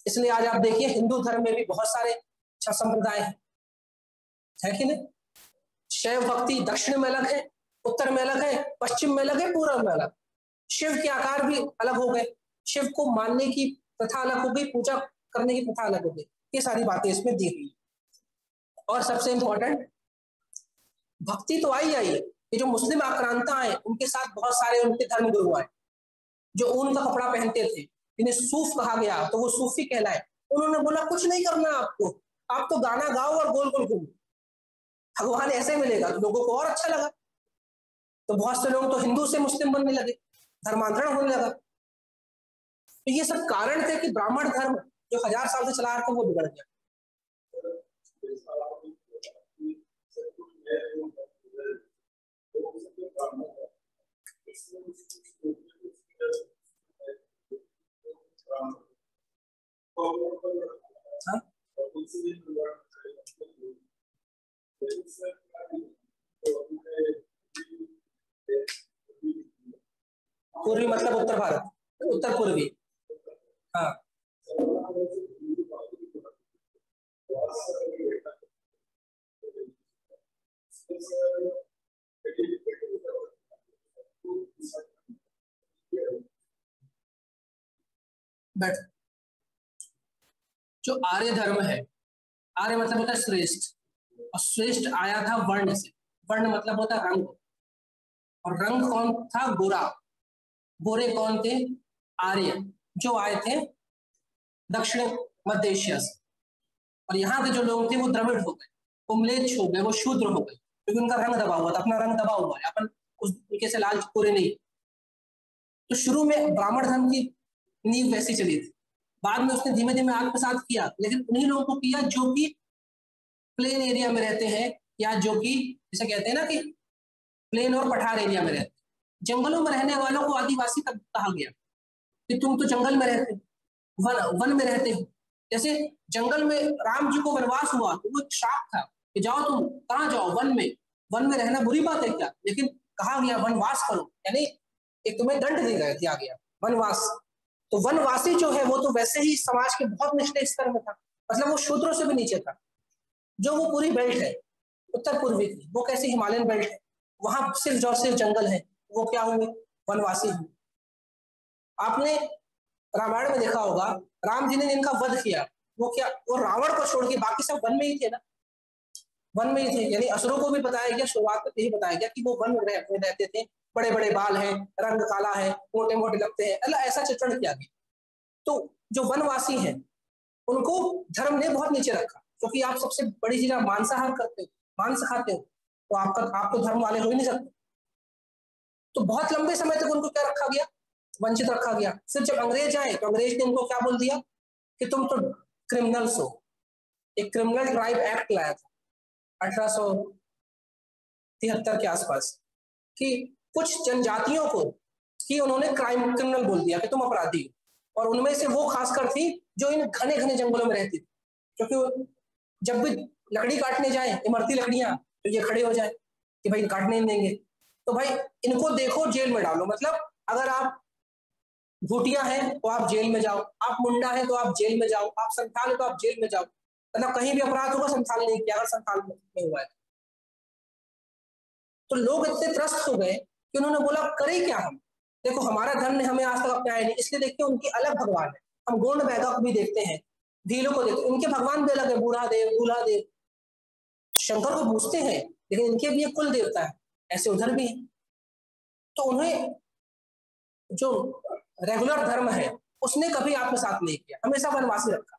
इसलिए आज आप देखिए हिंदू धर्म में भी बहुत सारे संप्रदाय है कि नहीं? शैव भक्ति दक्षिण में अलग है, उत्तर में अलग है, पश्चिम में अलग है, पूर्व में अलग। शिव के आकार भी अलग हो गए, शिव को मानने की प्रथा अलग हो गई, पूजा करने की प्रथा अलग हो गई। ये सारी बातें इसमें दी हुई। और सबसे इंपॉर्टेंट, भक्ति तो आई आई, ये जो मुस्लिम आक्रांता है उनके साथ बहुत सारे उनके धर्म गुरु आए जो ऊन का कपड़ा पहनते थे, इन्हें सूफ कहा गया, तो वो सूफी कहलाए। उन्होंने बोला कुछ नहीं करना आपको, आप तो गाना गाओ और गोल गोल घूमो, भगवान ऐसे मिलेगा। तो लोगों को और अच्छा लगा, तो बहुत से लोग तो हिंदू से मुस्लिम बनने लगे, धर्मांतरण होने लगा। तो ये सब कारण थे कि ब्राह्मण धर्म जो 1000 साल से चला रहा था वो बिगड़ गया। हाँ? पूर्वी मतलब उत्तर भारत, उत्तर पूर्वी। हाँ बट जो आर्य धर्म है, आर्य मतलब होता है श्रेष्ठ, और श्रेष्ठ आया था वर्ण से। वर्ण मतलब होता है रंग, और रंग कौन था? गोरा। गोरे कौन थे? आर्य, जो आए थे दक्षिण मध्य एशिया से। और यहाँ के जो लोग थे वो द्रविड़ हो गए, वो म्लेच्छ हो गए, वो शूद्र हो गए, क्योंकि उनका रंग दबा हुआ था, अपना रंग दबा हुआ है, अपन उस तरीके से लाल पूरे नहीं। तो शुरू में ब्राह्मण धर्म की नींव वैसी चली थी, बाद में उसने धीमे धीमे आत्मसात किया, लेकिन उन्हीं लोगों को किया जो कि प्लेन एरिया में रहते हैं, या जो कि जैसे कहते हैं ना कि प्लेन और पठार एरिया में रहते हैं। जंगलों में रहने वालों को आदिवासी तक कहा गया कि तुम तो जंगल में रहते, वन में रहते हो। जैसे जंगल में राम जी को वनवास हुआ तो वो श्राप था कि जाओ, तुम कहाँ जाओ? वन में रहना बुरी बात है क्या? लेकिन कहा गया वनवास करो, यानी एक तुम्हें दंड दिया गया, वनवास। तो वनवासी जो है वो तो वैसे ही समाज के बहुत निचले स्तर में था, मतलब वो शूद्रों से भी नीचे था। जो वो पूरी बेल्ट है उत्तर पूर्वी की, वो कैसी हिमालयन बेल्ट है, वहां सिर्फ जंगल है, वो क्या हुए? वनवासी हुए। आपने रामायण में देखा होगा, राम जी ने जिनका वध किया वो क्या? वो रावण को छोड़ के बाकी सब वन में ही थे ना, वन में ही थे। यानी असुरों को भी बताया गया, शुरुआत में यही बताया गया कि वो वन में रहते थे, बड़े बड़े बाल हैं, रंग काला है, मोटे मोटे लगते हैं, अल्लाह ऐसा चित्रण किया गया। तो जो वनवासी हैं उनको धर्म ने बहुत नीचे रखा, क्योंकि आप सबसे बड़ी चीज आप मांसाहार करते हो, मांस खाते हो, तो आप तो धर्म वाले हो ही नहीं सकते। तो बहुत लंबे समय तक उनको क्या रखा गया, वंचित रखा गया। फिर जब अंग्रेज आए तो अंग्रेज ने उनको क्या बोल दिया कि तुम तो क्रिमिनल्स हो। एक क्रिमिनल ट्राइब एक्ट लाया था 1873 के आसपास, कि कुछ जनजातियों को कि उन्होंने क्रिमिनल बोल दिया कि तुम अपराधी हो। और उनमें से वो खासकर थी जो इन घने घने जंगलों में रहती थी, क्योंकि जब भी लकड़ी काटने जाए, इमरती लकड़ियां, तो ये खड़े हो जाए कि भाई काटने नहीं देंगे, तो भाई इनको देखो जेल में डालो। मतलब अगर आप भूटिया हैं तो आप जेल में जाओ, आप मुंडा है तो आप जेल में जाओ, आप संथाल है तो आप जेल में जाओ। मतलब कहीं भी अपराध होगा संथाल नहीं किया, अगर संथाल में हुआ है। तो लोग इतने त्रस्त हो गए कि उन्होंने बोला करें क्या हम, देखो हमारा धर्म ने हमें आज तक अपनाया नहीं, इसलिए देखिए उनकी अलग भगवान है। हम गोंड बैगा को भी देखते हैं, भीलों को देखते हैं, उनके भगवान भी अलग है, बूढ़ा देव, दूल्हा देव। शंकर को पूछते हैं लेकिन इनके भी एक कुल देवता है, ऐसे उधर भी है। तो उन्हें जो रेगुलर धर्म है उसने कभी आत्मसात नहीं किया, हमेशा वनवासी रखा।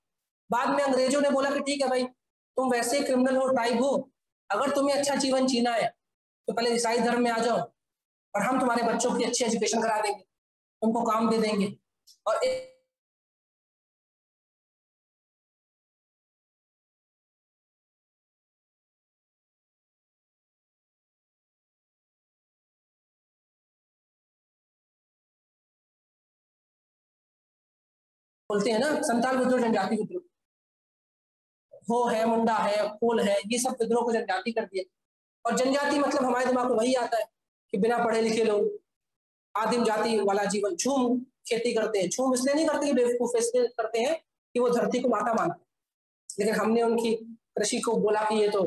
बाद में अंग्रेजों ने बोला कि ठीक है भाई, तुम वैसे ही क्रिमिनल हो, ट्राइब हो, अगर तुम्हें अच्छा जीवन जीना है तो पहले ईसाई धर्म में आ जाओ और हम तुम्हारे बच्चों की अच्छी एजुकेशन करा देंगे, उनको काम दे देंगे। और बोलते हैं ना संताल विद्रोह, जनजाति विद्रोह, हो है, मुंडा है, फूल है, ये सब विद्रोह को जनजाति कर दिया। और जनजाति मतलब हमारे दिमाग में वही आता है कि बिना पढ़े लिखे लोग, आदिम जाति वाला जीवन, झूम खेती करते हैं। झूम इसलिए नहीं करते कि बेवकूफ, इसलिए करते हैं कि वो धरती को माता मानते हैं। लेकिन हमने उनकी कृषि को बोला कि ये तो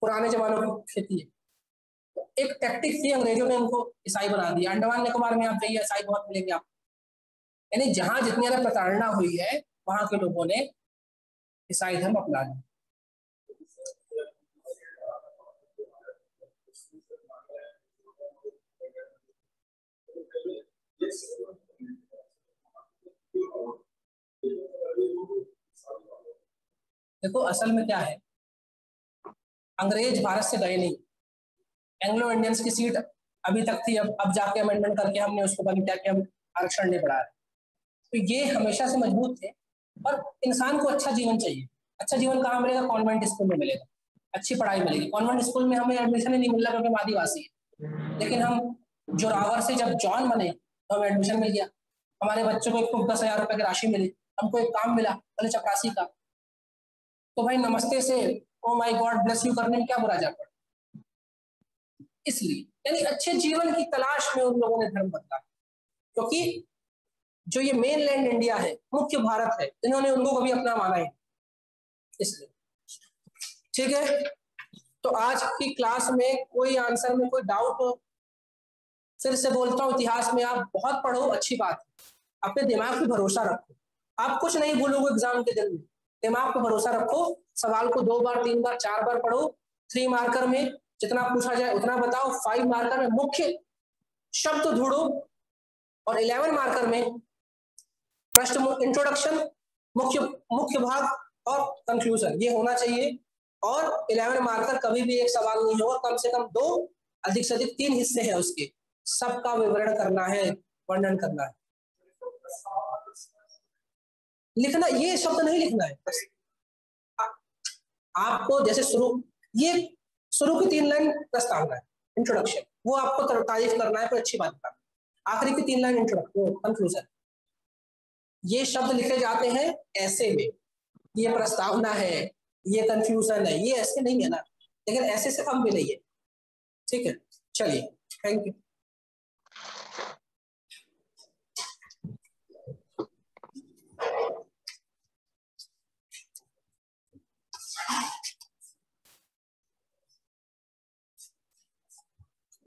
पुराने जमानों की खेती है। तो एक टैक्टिक थी, अंग्रेजों ने उनको ईसाई बना दिया। अंडमान निकोबार में आप जाइए, ईसाई बहुत मिलेंगे आप, यानी जहां जितनी ज्यादा प्रताड़ना हुई है वहां के लोगों ने ईसाई धर्म अपना लिया। देखो असल में क्या है, अंग्रेज भारत से गए नहीं, एंग्लो इंडियंस की सीट अभी तक थी, अब जाके अमेंडमेंट करके हमने उसको बंद किया कि हम आरक्षण नहीं बढ़ा रहे। तो ये हमेशा से मजबूत थे। और इंसान को अच्छा जीवन चाहिए, अच्छा जीवन कहाँ मिलेगा, कॉन्वेंट स्कूल में मिलेगा, अच्छी पढ़ाई मिलेगी। कॉन्वेंट स्कूल में हमें एडमिशन ही नहीं मिल रहा क्योंकि हम आदिवासी है, लेकिन हम जोरावर से जब जॉन बने तो हमें एडमिशन मिल गया, हमारे बच्चों को 10,000 रुपए की राशि मिली, हमको एक काम मिला पहले चपरासी का। तो भाई नमस्ते से oh my God bless you करने में क्या बुरा जाता है। इसलिए यानी अच्छे जीवन की तलाश में उन लोगों ने धर्म बदला, क्योंकि जो ये मेन लैंड इंडिया है, मुख्य भारत है, इन्होंने उनको कभी अपना माना है, इसलिए। ठीक है, तो आज की क्लास में कोई आंसर में कोई डाउट हो, फिर से बोलता हूँ, इतिहास में आप बहुत पढ़ो, अच्छी बात है, अपने दिमाग पे भरोसा रखो, आप कुछ नहीं भूलोगे एग्जाम के दिन में। दिमाग पे भरोसा रखो, सवाल को 2 बार 3 बार 4 बार पढ़ो, 3 मार्कर में जितना पूछा जाए उतना बताओ, 5 मार्कर में मुख्य शब्द ढूंढो, और 11 मार्कर में प्रश्न, इंट्रोडक्शन, मुख्य मुख्य भाग और कंक्लूजन, ये होना चाहिए। और 11 मार्कर कभी भी एक सवाल नहीं होगा, कम से कम 2, अधिक से अधिक 3 हिस्से हैं उसके, सबका विवरण करना है, वर्णन करना है। लिखना, ये शब्द नहीं लिखना है बस। आपको जैसे ये शुरू की 3 लाइन प्रस्तावना है, इंट्रोडक्शन, वो आपको तारीफ करना है, कोई अच्छी बात करना है। आखिरी की 3 लाइन इंट्रोडक्शन, कंक्लूजन, ये शब्द लिखे जाते हैं ऐसे में, ये प्रस्तावना है, ये कंफ्यूजन है, ये ऐसे नहीं है ना, लेकिन ऐसे से कम भी नहीं है। ठीक है, चलिए, थैंक यू।